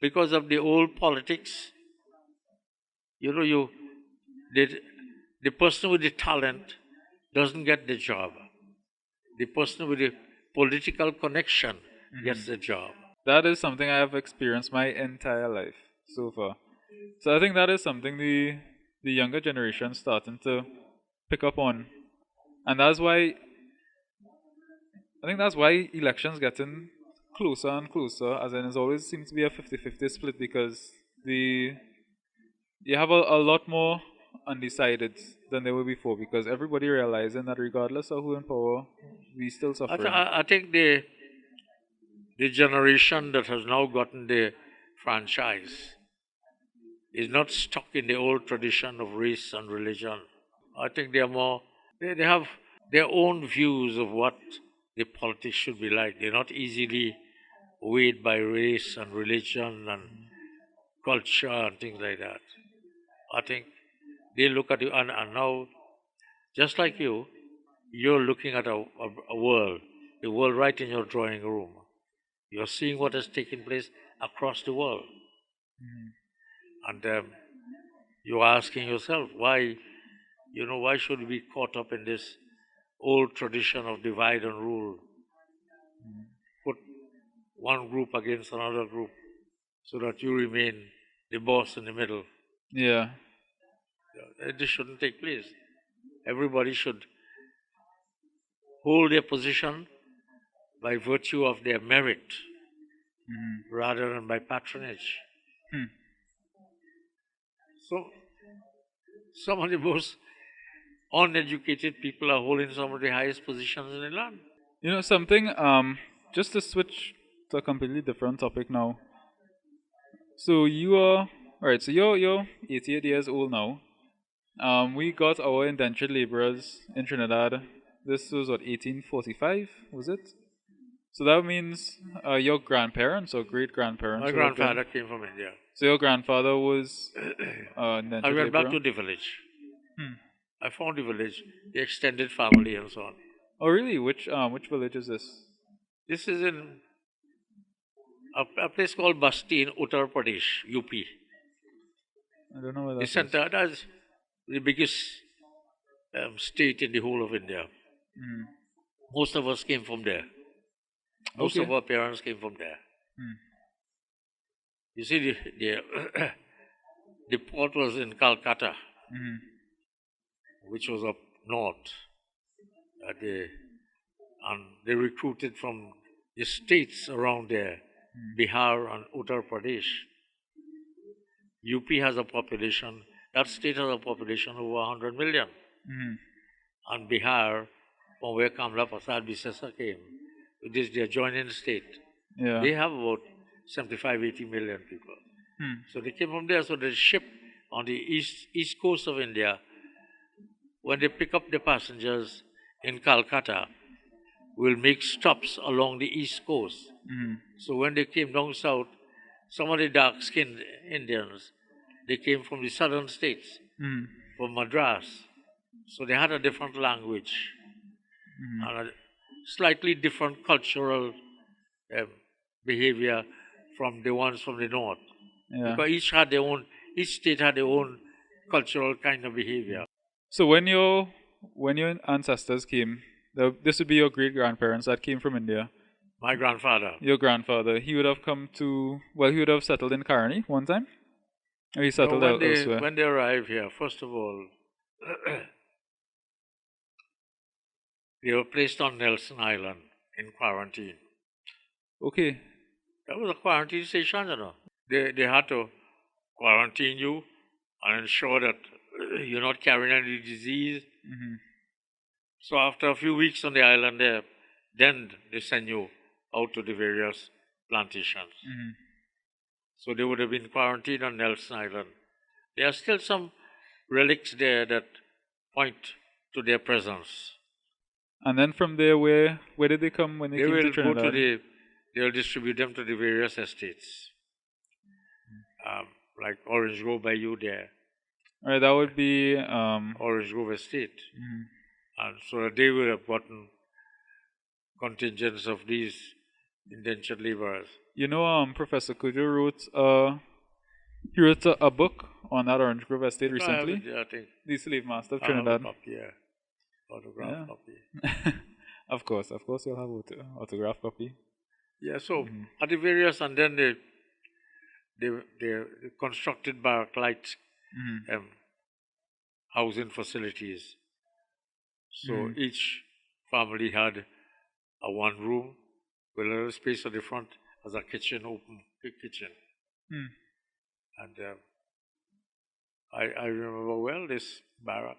because of the old politics. You know, the person with the talent doesn't get the job. The person with the political connection gets the job. That is something I have experienced my entire life so far. So I think that is something the younger generation starting to pick up on. And that's why I think that's why elections getting closer and closer, as in it always seems to be a 50-50 split, because you have a lot more undecided than there were before, because everybody realizing that regardless of who in power, we still suffering. I think the generation that has now gotten the franchise is not stuck in the old tradition of race and religion. I think they are more, they have their own views of what the politics should be like. They're not easily weighed by race and religion and culture and things like that. I think they look at you, and now, just like you're looking at a world, the world right in your drawing room. You're seeing what has taken place across the world. And you're asking yourself, why should we be caught up in this old tradition of divide and rule? Put one group against another group so that you remain the boss in the middle. Yeah. This shouldn't take place. Everybody should hold their position by virtue of their merit rather than by patronage. So, some of the most uneducated people are holding some of the highest positions in the land. You know something, just to switch to a completely different topic now. So you're 88 years old now. We got our indentured laborers in Trinidad. This was 1845, was it? So that means your grandparents or great-grandparents. My grandfather came from India. So your grandfather was indentured I went laborer? back to the village. I found the village, the extended family and so on. Oh really? Which village is this? This is in a place called Basti in Uttar Pradesh, UP. I don't know where that is. The center, that's the biggest state in the whole of India. Mm. Most of us came from there. Most of Okay. our parents came from there. Mm. You see, the port was in Calcutta, Mm. which was up north. And they recruited from the states around there, Bihar and Uttar Pradesh. UP has a population, that state has a population over 100 million. Mm. And Bihar, from where Kamla Prasad Bisesa came, which is the adjoining state, Yeah. they have about 75, 80 million people. Mm. So they came from there. So the ship on the east coast of India, when they pick up the passengers in Calcutta, will make stops along the east coast. Mm. So when they came down south, some of the dark-skinned Indians, they came from the southern states, Mm. from Madras. So they had a different language and a slightly different cultural behavior from the ones from the north. Yeah. Because each state had their own cultural kind of behavior. So when your ancestors came, this would be your great grandparents that came from India. My grandfather, Your grandfather, he would have come to, well, he would have settled in Karani one time, or he settled elsewhere. when they arrived here, first of all, they were placed on Nelson Island in quarantine. Okay. That was a quarantine station, you know. They had to quarantine you and ensure that you're not carrying any disease. Mm-hmm. So after a few weeks on the island there, then they send you out to the various plantations. Mm-hmm. So they would have been quarantined on Nelson Island. There are still some relics there that point to their presence. And then from there, where did they come when they came to will Trinidad? go to they'll distribute them to the various estates. Like Orange Grove by you there. All right, that would be Orange Grove Estate. Mm-hmm. And so that they would have gotten contingents of these indentured laborers. You know, Professor Kujo wrote a book on that Orange Grove Estate recently. I think. The Slave Master of I have a Trinidad. copy, yeah. Autograph copy. Of course, you'll have autograph copy. Yeah, so at the various, and then they constructed barrack-like housing facilities. So each family had a one room with a little space at the front as a kitchen, open kitchen. And I remember well this barrack.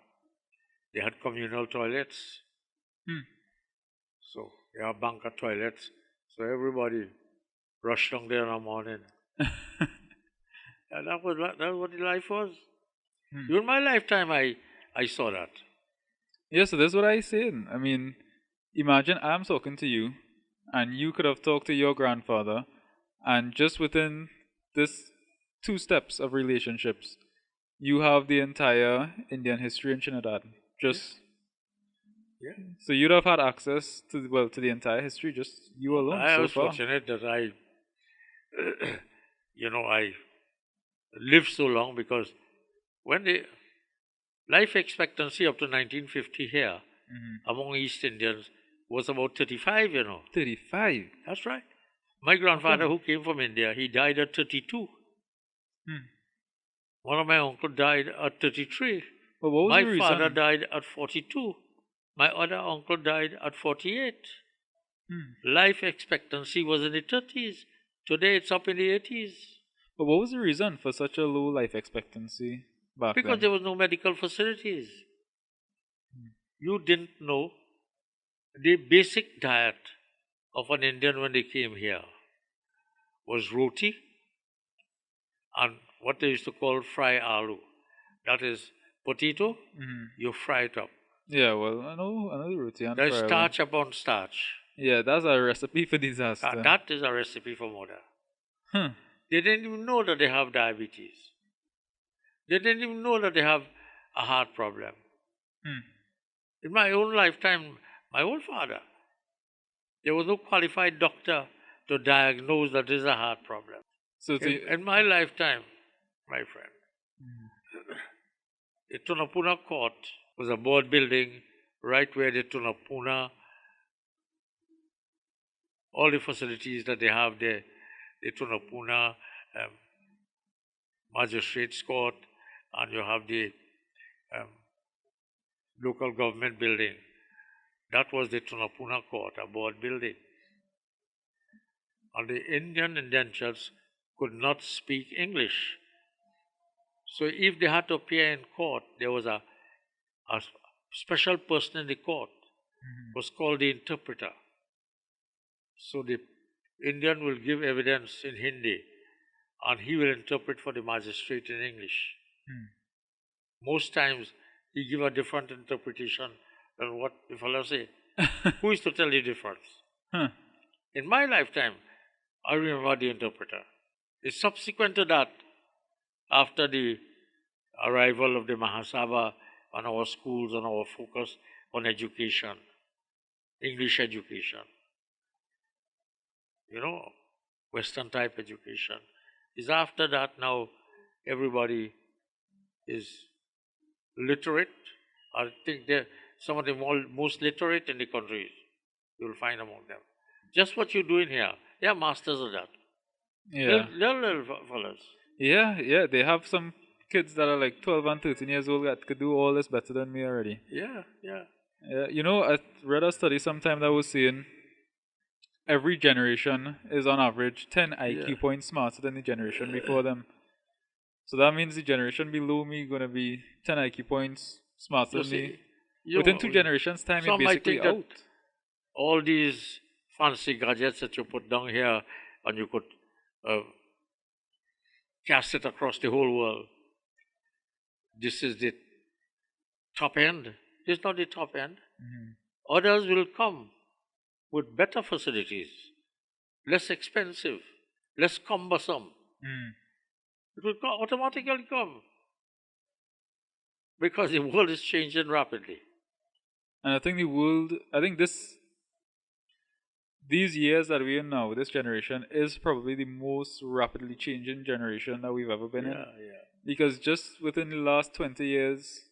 They had communal toilets. So they have banquet toilets. So everybody rushed down there in the morning. And that was what the life was. During my lifetime, I saw that. Yeah, so that's what I said. I mean, imagine I'm talking to you, and you could have talked to your grandfather, and just within this 2 steps of relationships, you have the entire Indian history in Trinidad. So you'd have had access to the entire history, just you alone. I was fortunate that I lived so long, because when the life expectancy up to 1950 here among East Indians was about 35, 35? That's right. My grandfather, who came from India, he died at 32. One of my uncles died at 33. But what was my the reason? father died at 42. My other uncle died at 48. Life expectancy was in the 30s. Today it's up in the 80s. But what was the reason for such a low life expectancy back then? Because there was no medical facilities. You didn't know the basic diet of an Indian when they came here was roti and what they used to call fry aloo. That is potato, you fry it up. Yeah, well, I know the roti and There's fry starch upon starch. Yeah, that's a recipe for disaster. That is a recipe for murder. They didn't even know that they have diabetes. They didn't even know that they have a heart problem. In my own lifetime, my own father, there was no qualified doctor to diagnose that there's a heart problem. So in my lifetime, my friend, the Tunapuna court was a board building right where the Tunapuna, all the facilities that they have there, the Tunapuna Magistrates Court, and you have the local government building. That was the Tunapuna Court, a board building. And the Indian indentures could not speak English. So if they had to appear in court, there was a special person in the court, was called the interpreter. So the Indian will give evidence in Hindi, and he will interpret for the magistrate in English. Most times, he give a different interpretation than what the fellow say. Who is to tell the difference? In my lifetime, I remember the interpreter. It's subsequent to that, after the arrival of the Maha Sabha on our schools and our focus on education, English education, Western type education. Is after that now everybody is literate. I think they're some of the most literate in the country. You'll find among them. Just what you're doing here. They are masters of that. Yeah. They're little fellas. Yeah. They have some kids that are like 12 and 13 years old that could do all this better than me already. Yeah. I read a study sometime that was saying every generation is on average 10 IQ points smarter than the generation before them. So that means the generation below me going to be 10 IQ points smarter than me. Within 2 generations' time, you're basically out. All these fancy gadgets that you put down here, and you could cast it across the whole world. This is the top end. This is not the top end. Others will come with better facilities, less expensive, less cumbersome. It will automatically come because the world is changing rapidly. And I think these years that we're in now, this generation, is probably the most rapidly changing generation that we've ever been in. Because just within the last 20 years,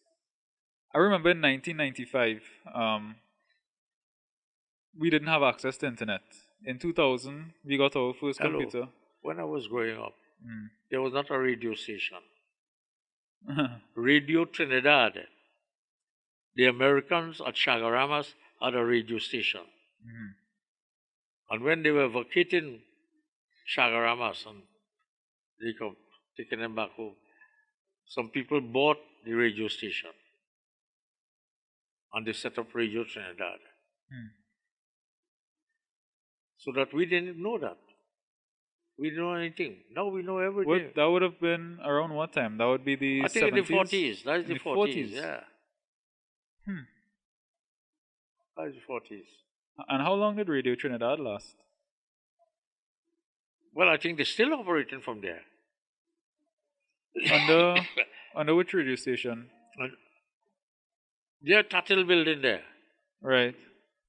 I remember in 1995, we didn't have access to internet. In 2000, we got our first computer. When I was growing up, there was not a radio station. Radio Trinidad. The Americans at Chagaramas had a radio station. And when they were vacating Chagaramas and they come taking them back home, some people bought the radio station. And they set up Radio Trinidad. So that we didn't know that. We didn't know anything. Now we know everything. That would have been around what time? That would be the 70s? I think in the 40s. That is the 40s, yeah. That is the 40s. And how long did Radio Trinidad last? Well, I think they're still operating from there. Under which radio station? Their Tattle building there. Right.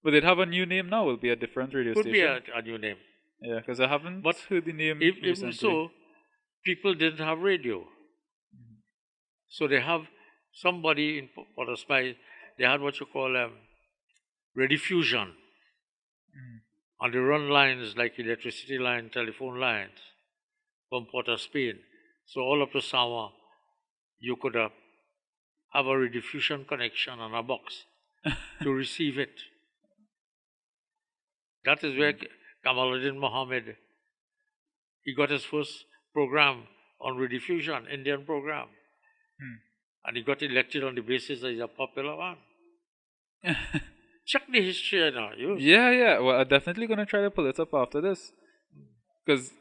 But they'd have a new name now. Will be a different radio station. Could be a new name. Yeah, because I haven't heard the name Even so, people didn't have radio. So they have somebody in Port of Spain, they had what you call rediffusion. And they run lines like electricity line, telephone lines from Port of Spain. So all up to Samoa, you could have a rediffusion connection on a box to receive it. That is where Kamaluddin Mohammed, he got his first program on rediffusion, Indian program. And he got elected on the basis that he's a popular one. Check the history now. Yeah. Well, I'm definitely going to try to pull it up after this. Because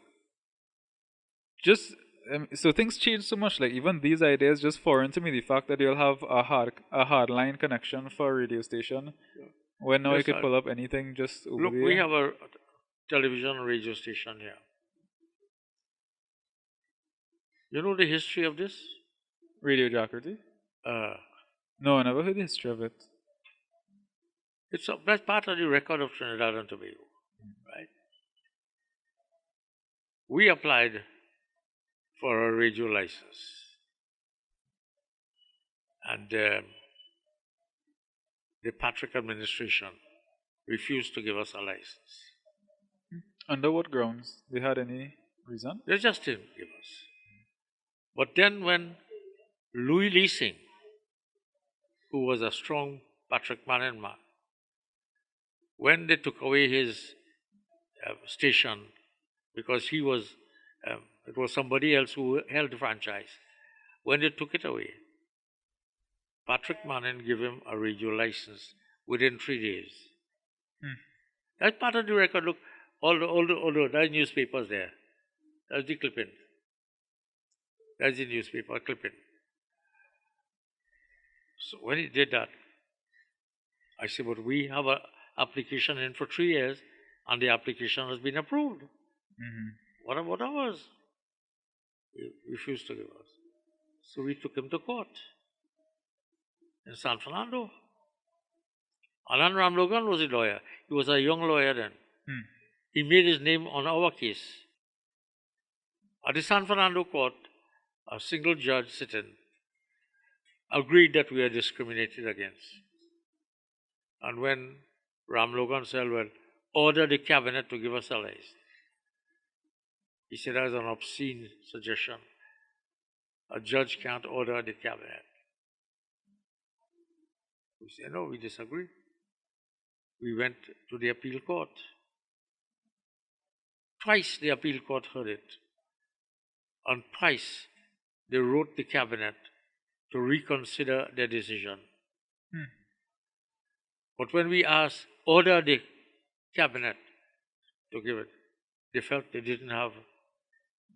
so things change so much. Like even these ideas just foreign to me. The fact that you'll have a hardline connection for a radio station. When now you could pull up anything just over Look, there. we have a television and radio station here. You know the history of this? Radio Jaagriti? No, I never heard the history of it. That's part of the record of Trinidad and Tobago, right? We applied for a radio license. And the Patrick administration refused to give us a license. Under what grounds? They had any reason? They just didn't give us. But then when Louis Leasing, who was a strong Patrick Manning man, when they took away his station, because he was, it was somebody else who held the franchise, when they took it away, Patrick Manning gave him a radio license within 3 days. That's part of the record. Look, all the there's newspapers there. That's the clipping. That's the newspaper clipping. So when he did that, I said, but we have an application in for 3 years, and the application has been approved. What about ours? He refused to give us. So we took him to court in San Fernando. Alan Ram Logan was a lawyer. He was a young lawyer then. He made his name on our case. At the San Fernando court, a single judge sitting agreed that we are discriminated against. And when Ram Logan said, well, order the cabinet to give us a license, he said that's an obscene suggestion. A judge can't order the cabinet. We said, no, we disagree. We went to the appeal court. Twice the appeal court heard it. And twice they wrote the cabinet to reconsider their decision. But when we asked, order the cabinet to give it, they felt they didn't have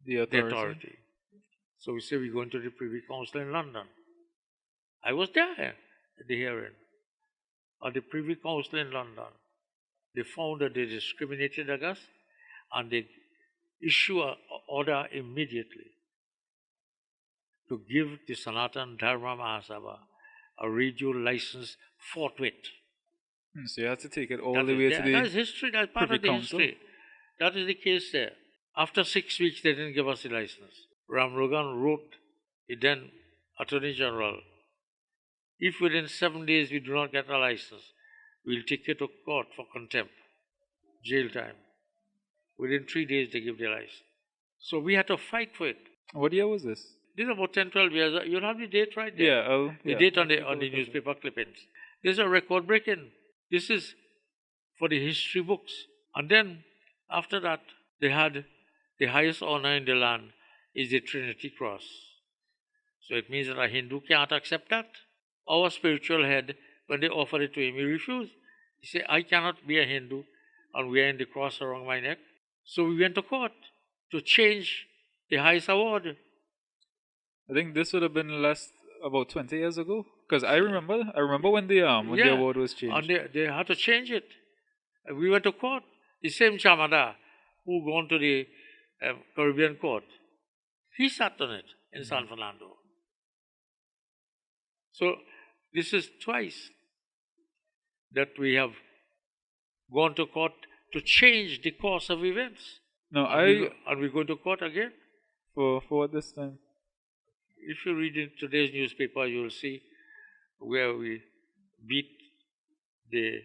The authority. So we said, we're going to the Privy Council in London. I was there at the hearing. At the Privy Council in London, they found that they discriminated against us, and they issue an order immediately to give the Sanatan Dharma Maha Sabha a radio license forthwith. So you have to take it all the way to the That's history. That's part Privy of the Council. history. That is the case there. After 6 weeks, they didn't give us the license. Ram Logan wrote the then Attorney General, if within 7 days we do not get a license, we'll take you to court for contempt, jail time. Within 3 days, they give the license. So we had to fight for it. What year was this? This is about 10, 12 years. You'll have the date right there. Yeah, The date on the newspaper clippings. This is a record breaking. This is for the history books. And then, after that, they had the highest honor in the land is the Trinity Cross. So it means that a Hindu can't accept that. Our spiritual head, when they offered it to him, he refused. He said, I cannot be a Hindu and wearing the cross around my neck. So we went to court to change the highest award. I think this would have been about 20 years ago. Because I remember when the award was changed. And they had to change it. We went to court. The same Chamada who gone to the Caribbean court, he sat on it in San Fernando. So this is twice that we have gone to court to change the course of events. No, and we go to court again. For what this time? If you read in today's newspaper, you will see where we beat the...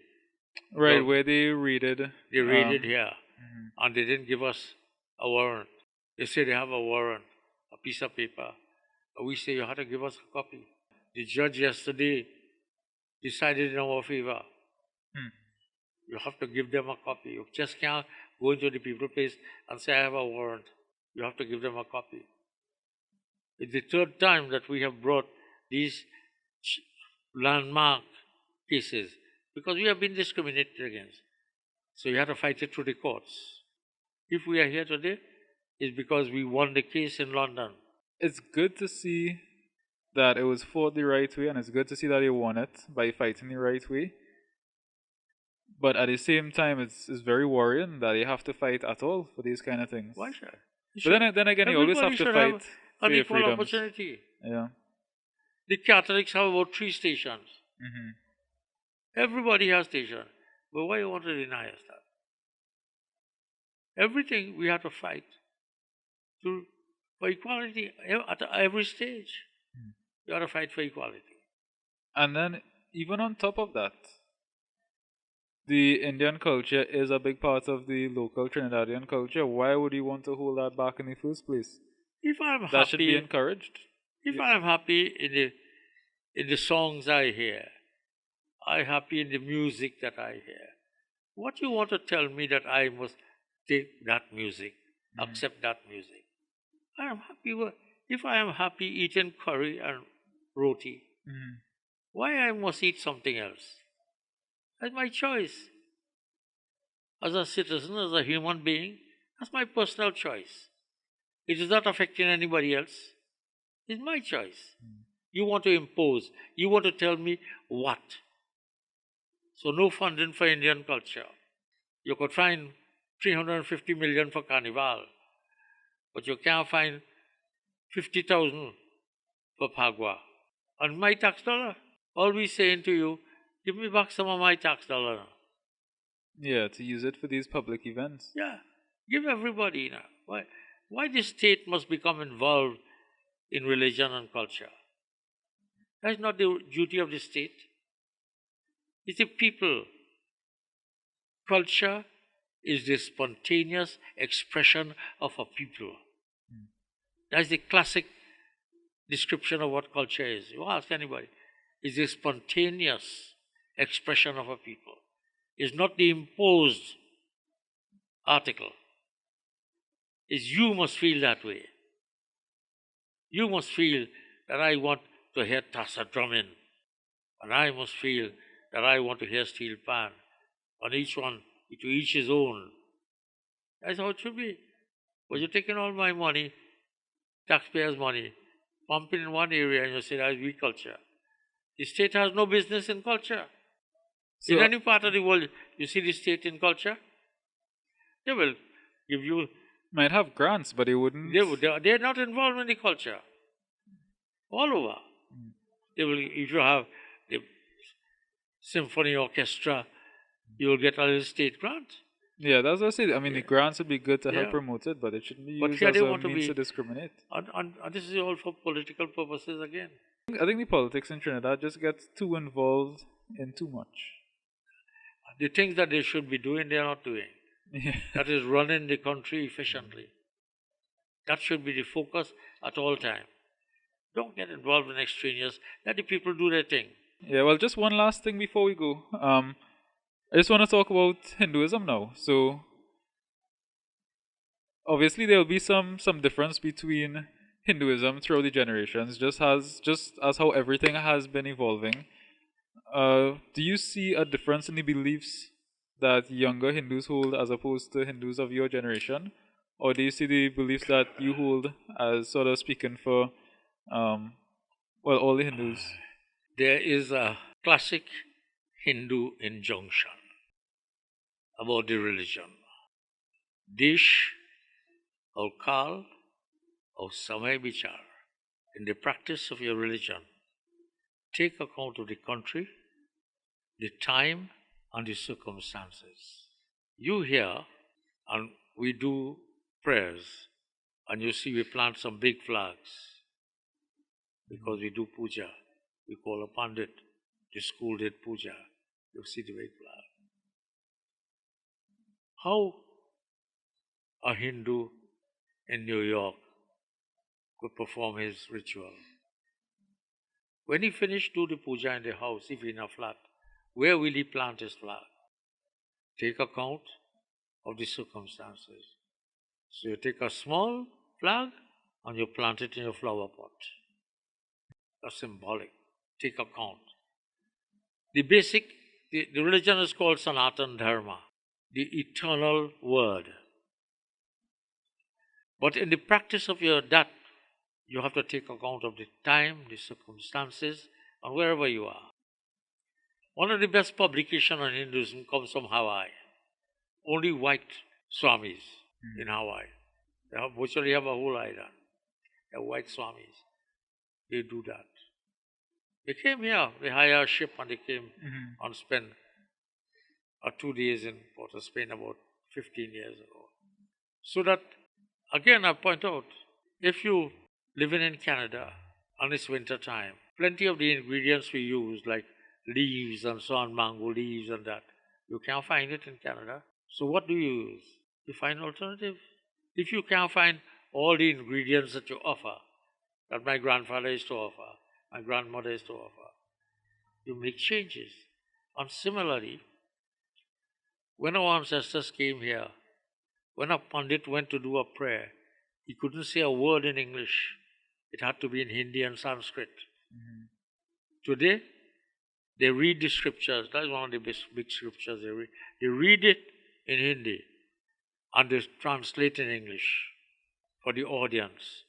Right, where they raided. They raided here. And they didn't give us a warrant. They say they have a warrant, a piece of paper. We say you have to give us a copy. The judge yesterday decided in our favor. You have to give them a copy. You just can't go into the people place and say, I have a warrant. You have to give them a copy. It's the third time that we have brought these landmark cases because we have been discriminated against. So you have to fight it through the courts. If we are here today, it's because we won the case in London. It's good to see that it was fought the right way, and it's good to see that they won it by fighting the right way. But at the same time, it's very worrying that you have to fight at all for these kind of things. Why should? But then again, you always have to fight for an your equal freedoms. opportunity. Yeah. The Catholics have about 3 stations. Everybody has stations. But why you want to deny us that? Everything we have to fight for equality at every stage. You have to fight for equality. And then, even on top of that, the Indian culture is a big part of the local Trinidadian culture, why would you want to hold that back in the first place? If I'm That should be happy, encouraged. if I'm happy in the songs I hear, I'm happy in the music that I hear. What you want to tell me that I must take that music, accept that music? I am happy if I am happy eating curry and roti. Why I must eat something else? That's my choice. As a citizen, as a human being, that's my personal choice. It is not affecting anybody else. It's my choice. You want to impose. You want to tell me what? So no funding for Indian culture. You could find 350 million for Carnival, but you can't find 50,000 for Pagua. On my tax dollar, always saying to you, give me back some of my tax dollar. Yeah, to use it for these public events. Yeah, give everybody now. Why the state must become involved in religion and culture? That's not the duty of the state. It's the people. Culture is the spontaneous expression of a people. That's the classic description of what culture is. You ask anybody. It's the spontaneous expression of a people. It's not the imposed article. It's you must feel that way. You must feel that I want to hear tassa drumming. And I must feel that I want to hear steelpan. And each one, to each his own. That's how it should be. But you're taking all my money, taxpayers' money, pumping in one area and you say that's weak culture. The state has no business in culture. So, in any part of the world, you see the state in culture, they will give you. Might have grants, but they wouldn't. They're not involved in the culture. All over. They will. If you have the symphony orchestra, you will get a little state grant. Yeah, that's what I say. I mean, the grants would be good to help promote it, but it shouldn't be used as a means to discriminate. And this is all for political purposes again. I think the politics in Trinidad just gets too involved in too much. The things that they should be doing, they are not doing. Yeah. That is running the country efficiently. That should be the focus at all time. Don't get involved in extraneous. Let the people do their thing. Yeah, well, just one last thing before we go. I just want to talk about Hinduism now. So, obviously, there will be some difference between Hinduism throughout the generations, just as how everything has been evolving. Do you see a difference in the beliefs that younger Hindus hold as opposed to Hindus of your generation? Or do you see the beliefs that you hold as sort of speaking for, all the Hindus? There is a classic Hindu injunction about the religion. Dish or kal or samay bichar. In the practice of your religion, take account of the country, the time, and the circumstances. You hear, and we do prayers, and you see we plant some big flags because we do puja. We call a pandit. The school did puja. You see the big flag. How a Hindu in New York could perform his ritual? When he finished do the puja in the house, if in a flat, where will he plant his flag? Take account of the circumstances. So you take a small flag and you plant it in your flower pot. That's symbolic. Take account. The religion is called Sanatan Dharma, the eternal word. But in the practice of that, you have to take account of the time, the circumstances, and wherever you are. One of the best publications on Hinduism comes from Hawaii. Only white swamis in Hawaii. They virtually have a whole island. They're white swamis. They do that. They came here. They hired a ship and they came and spent 2 days in Port of Spain about 15 years ago. So that, again, I point out, if you living in Canada and it's winter time, plenty of the ingredients we use, like leaves and so on, mango leaves and that, You can't find it in Canada. So what do you use? You find alternative. If you can't find all the ingredients that you offer, that my grandfather used to offer, my grandmother used to offer, you make changes. And similarly, when our ancestors came here, when a Pandit went to do a prayer, he couldn't say a word in English. It had to be in Hindi and Sanskrit. Today, they read the scriptures. That's one of the big scriptures they read. They read it in Hindi and they translate in English for the audience.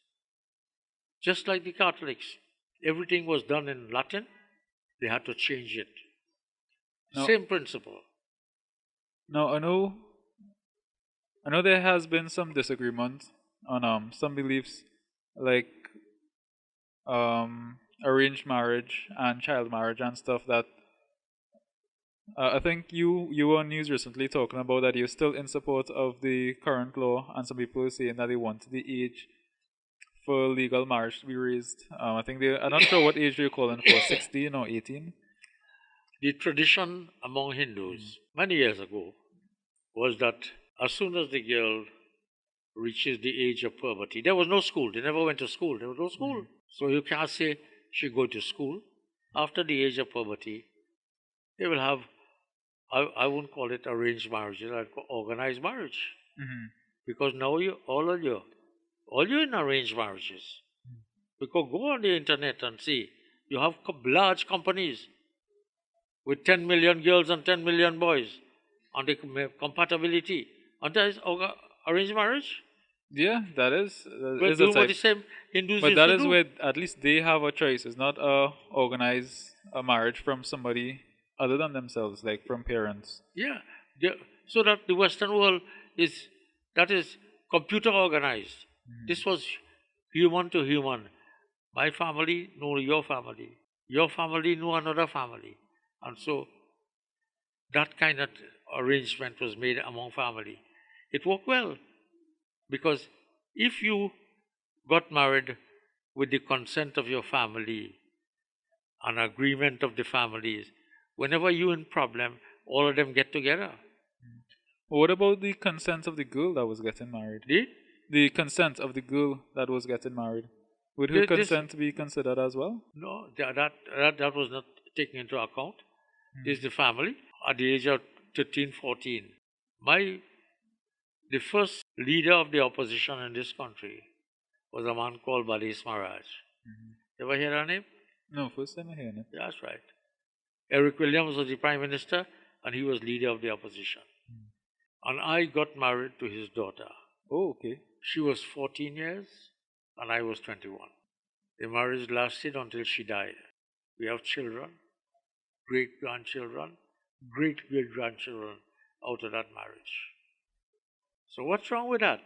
Just like the Catholics. Everything was done in Latin. They had to change it. No. Same principle. Now, I know there has been some disagreement on some beliefs like arranged marriage and child marriage and stuff that I think you were on news recently talking about that you're still in support of the current law, and some people are saying that they want the age for legal marriage to be raised. I think I'm not sure what age you're calling for, 16 or 18. The tradition among Hindus many years ago was that as soon as the girl reaches the age of puberty, there was no school. They never went to school. There was no school. So you can't say she go to school. After the age of puberty, they will have, I wouldn't call it arranged marriages, I'd call organized marriage. Because now all you in arranged marriages. Because go on the internet and see, you have large companies with 10 million girls and 10 million boys on the compatibility. And that is arranged marriage? Yeah, that is. We're doing what the same Hindus but used that to is do. where at least they have a choice. It's not organize a marriage from somebody other than themselves, like from parents. Yeah. So that the Western world is computer organized. This was human to human. My family knew your family. Your family knew another family. And so that kind of arrangement was made among family. It worked well. Because if you got married with the consent of your family, an agreement of the families, whenever you're in problem, all of them get together. What about the consent of the girl that was getting married? The consent of the girl that was getting married. Would her consent be considered as well? No, that was not taken into account. This is the family. At the age of 13, 14, the first leader of the opposition in this country was a man called Bali's Maharaj. Ever hear that name? No, first time I hear it. That's right. Eric Williams was the prime minister and he was leader of the opposition. And I got married to his daughter. Oh, okay. She was 14 years and I was 21. The marriage lasted until she died. We have children, great-grandchildren, great-great-grandchildren out of that marriage. So what's wrong with that?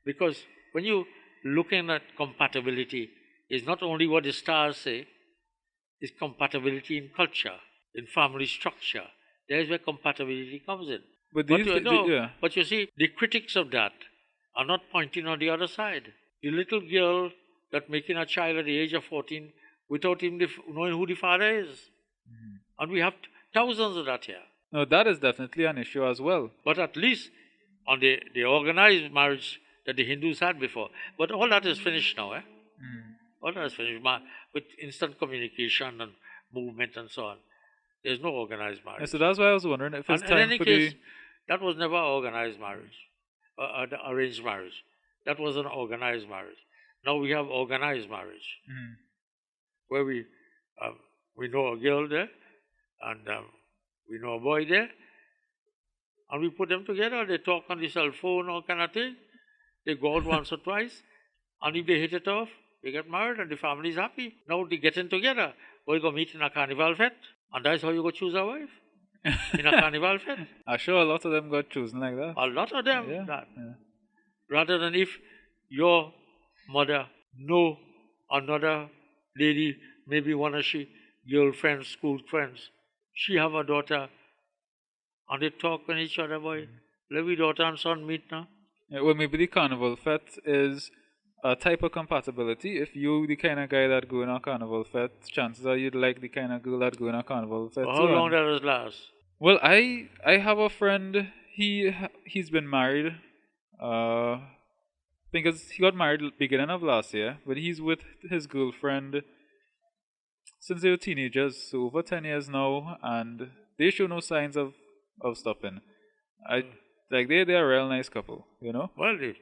Because when you're looking at compatibility, it's not only what the stars say, it's compatibility in culture, in family structure. There's where compatibility comes in. But you see, the critics of that are not pointing on the other side. The little girl that making a child at the age of 14 without him knowing who the father is. And we have thousands of that here. No, that is definitely an issue as well. But at least on the organized marriage that the Hindus had before. But all that is finished now. All that is finished. With instant communication and movement and so on. There's no organized marriage. Yeah, so that's why I was wondering if it's time in any case, that was never organized marriage. The arranged marriage. That was an organized marriage. Now we have organized marriage. Where we know a girl there and we know a boy there. And we put them together. They talk on the cell phone, all kind of thing. They go out once or twice. And if they hit it off, they get married and the family is happy. Now they're getting together. We go meet in a carnival fete. And that's how you go choose a wife. In a carnival fete. I'm sure a lot of them got chosen like that. A lot of them. Yeah. Rather than if your mother know another lady, maybe one of she girlfriends, school friends, she have a daughter, and they talk with each other, boy. Let me daughter and son meet now. Yeah, well, maybe the carnival fete is a type of compatibility. If you the kind of guy that go in a carnival fete, chances are you'd like the kind of girl that go in a carnival fete. How long does it last? Well, I have a friend. He's been married. Uh, because he got married beginning of last year, but he's with his girlfriend since they were teenagers, so over 10 years now, and they show no signs of stopping. I like they're a real nice couple, you know. Well, if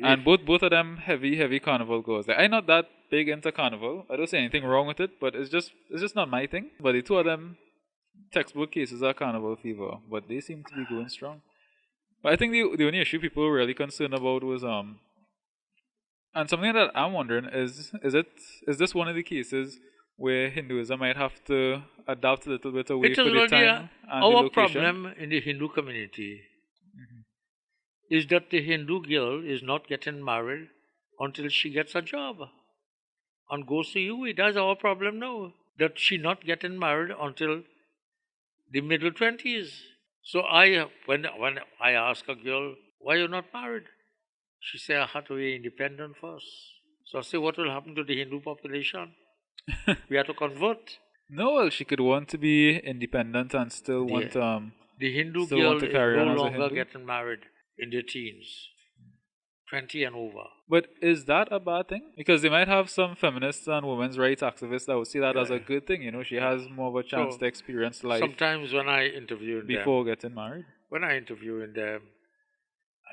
And both of them heavy carnival goers. Like, I'm not that big into carnival. I don't see anything wrong with it, but it's just not my thing. But the two of them textbook cases are carnival fever, but they seem to be going strong. But I think the only issue people were really concerned about was and something that I'm wondering is this one of the cases where Hinduism might have to adapt a little bit away it is for the already time and the our location? problem in the Hindu community is that the Hindu girl is not getting married until she gets a job and goes to UE. That's our problem now. That she not getting married until the middle 20s. So when I ask a girl, why you not married? She say, I have to be independent first. So I say, what will happen to the Hindu population? We have to convert. No, well, she could want to be independent and still want The Hindu still girl want to is carry no on as a longer Hindu. getting married in their teens, 20 and over. But is that a bad thing? Because they might have some feminists and women's rights activists that would see that as a good thing. You know, she has more of a chance So, to experience life Sometimes when I interview them, before getting married. when I interview them,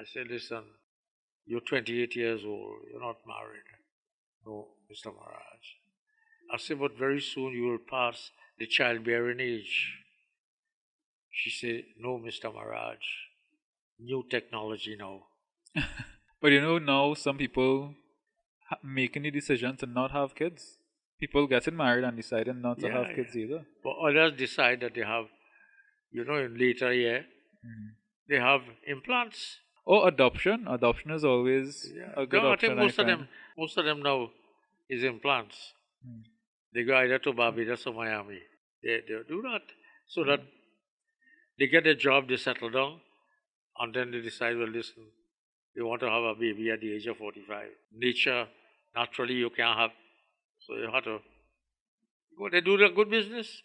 I say, listen, you're 28 years old, you're not married. No, Mr. Maharaj. I say, but very soon you will pass the childbearing age. She said, no, Mr. Maharaj, new technology now. But you know, now some people making the decision to not have kids. People getting married and deciding not to have kids either. But others decide that they have, in later year, they have implants. Or adoption. Adoption is always a good No, I option. think most of them now is implants. They go either to Barbados or Miami. They do that so that they get a job, they settle down, and then they decide, well, listen, they want to have a baby at the age of 45. Nature, naturally, you can't have, so you have to go. They do a good business.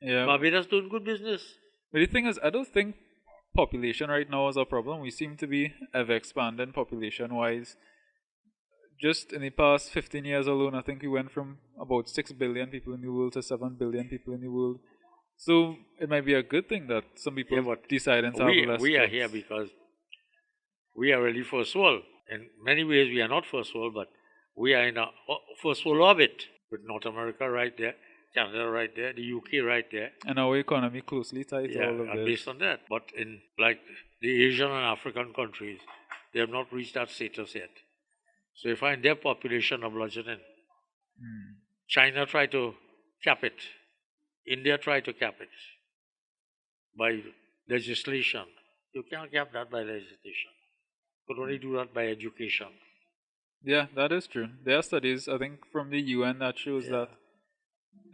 Yeah. Barbados doing good business. But the thing is, I don't think population right now is a problem. We seem to be ever expanding population wise. Just in the past 15 years alone, I think we went from about 6 billion people in the world to 7 billion people in the world. So it might be a good thing that some people deciding to have less We are kids. here because we are really first world. In many ways, we are not first world, but we are in a first world orbit with North America right there, Canada right there, the UK right there. And our economy closely tied to all of and this. based on that. But in like the Asian and African countries, they have not reached that status yet. So you find their population are bludgeoning. China tried to cap it. India tried to cap it by legislation. You can't cap that by legislation. You could only do that by education. Yeah, that is true. There are studies, I think, from the UN that shows that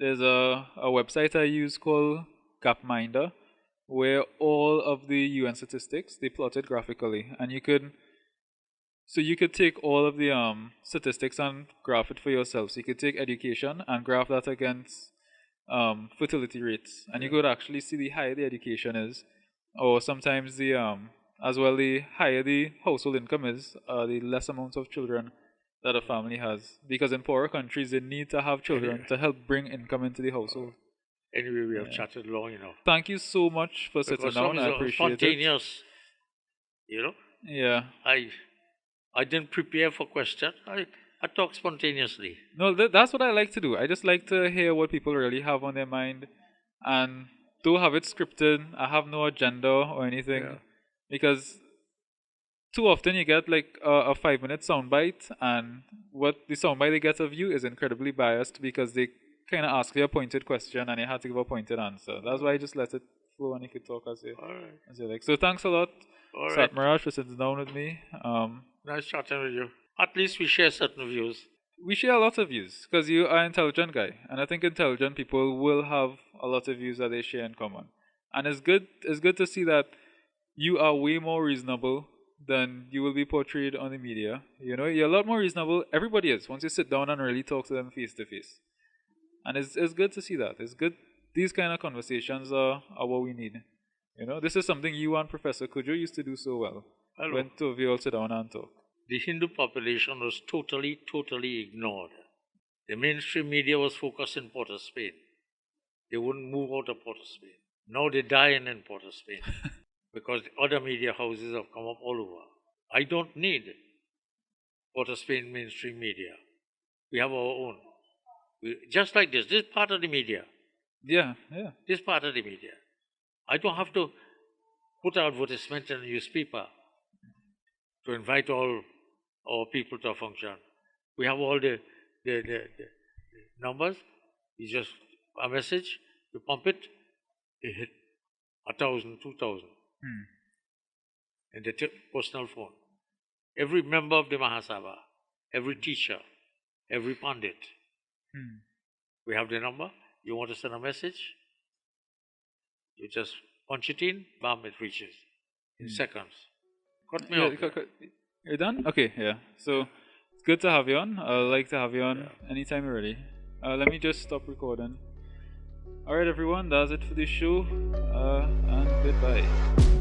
there's a website I use called Gapminder, where all of the UN statistics they plotted graphically, and you could take all of the statistics and graph it for yourself. So you could take education and graph that against fertility rates, and you could actually see the higher the education is, or sometimes the the higher the household income is, the less amount of children that a family has. Because in poorer countries, they need to have children to help bring income into the household. Anyway, we have chatted long enough. Thank you so much for sitting down. I appreciate spontaneous, it. Yeah. I didn't prepare for questions. I talk spontaneously. No, that's what I like to do. I just like to hear what people really have on their mind, and don't have it scripted. I have no agenda or anything, because too often you get like a 5-minute soundbite, and what the soundbite they get of you is incredibly biased because they kind of ask you a pointed question and you have to give a pointed answer. That's why I just let it flow and you could talk as you like. So thanks a lot, Satnarayan Maharaj, for sitting down with me. Nice chatting with you. At least we share certain views. We share a lot of views because you are an intelligent guy, and I think intelligent people will have a lot of views that they share in common. And it's good to see that you are way more reasonable than you will be portrayed on the media. You know, you're a lot more reasonable. Everybody is once you sit down and really talk to them face to face. And it's good to see that. It's good. These kind of conversations are what we need. You know, this is something you and Professor Kujo used to do so well. Hello. When two of you all sit down and talk. The Hindu population was totally ignored. The mainstream media was focused in Port of Spain. They wouldn't move out of Port of Spain. Now they're dying in Port of Spain because the other media houses have come up all over. I don't need Port of Spain mainstream media. We have our own. Just like this is part of the media. Yeah. This is part of the media. I don't have to put an advertisement in a newspaper to invite all our people to a function. We have all the numbers. You just a message, you pump it, it hit 1,000, 2,000 in the personal phone. Every member of the Mahasabha, every teacher, every pandit. We have the number. You want to send a message? You just punch it in, bam, it reaches in seconds. Cut me off. You're done? Okay, yeah. So it's good to have you on. I'd like to have you on anytime you're ready. Let me just stop recording. Alright everyone, that's it for this show. And goodbye.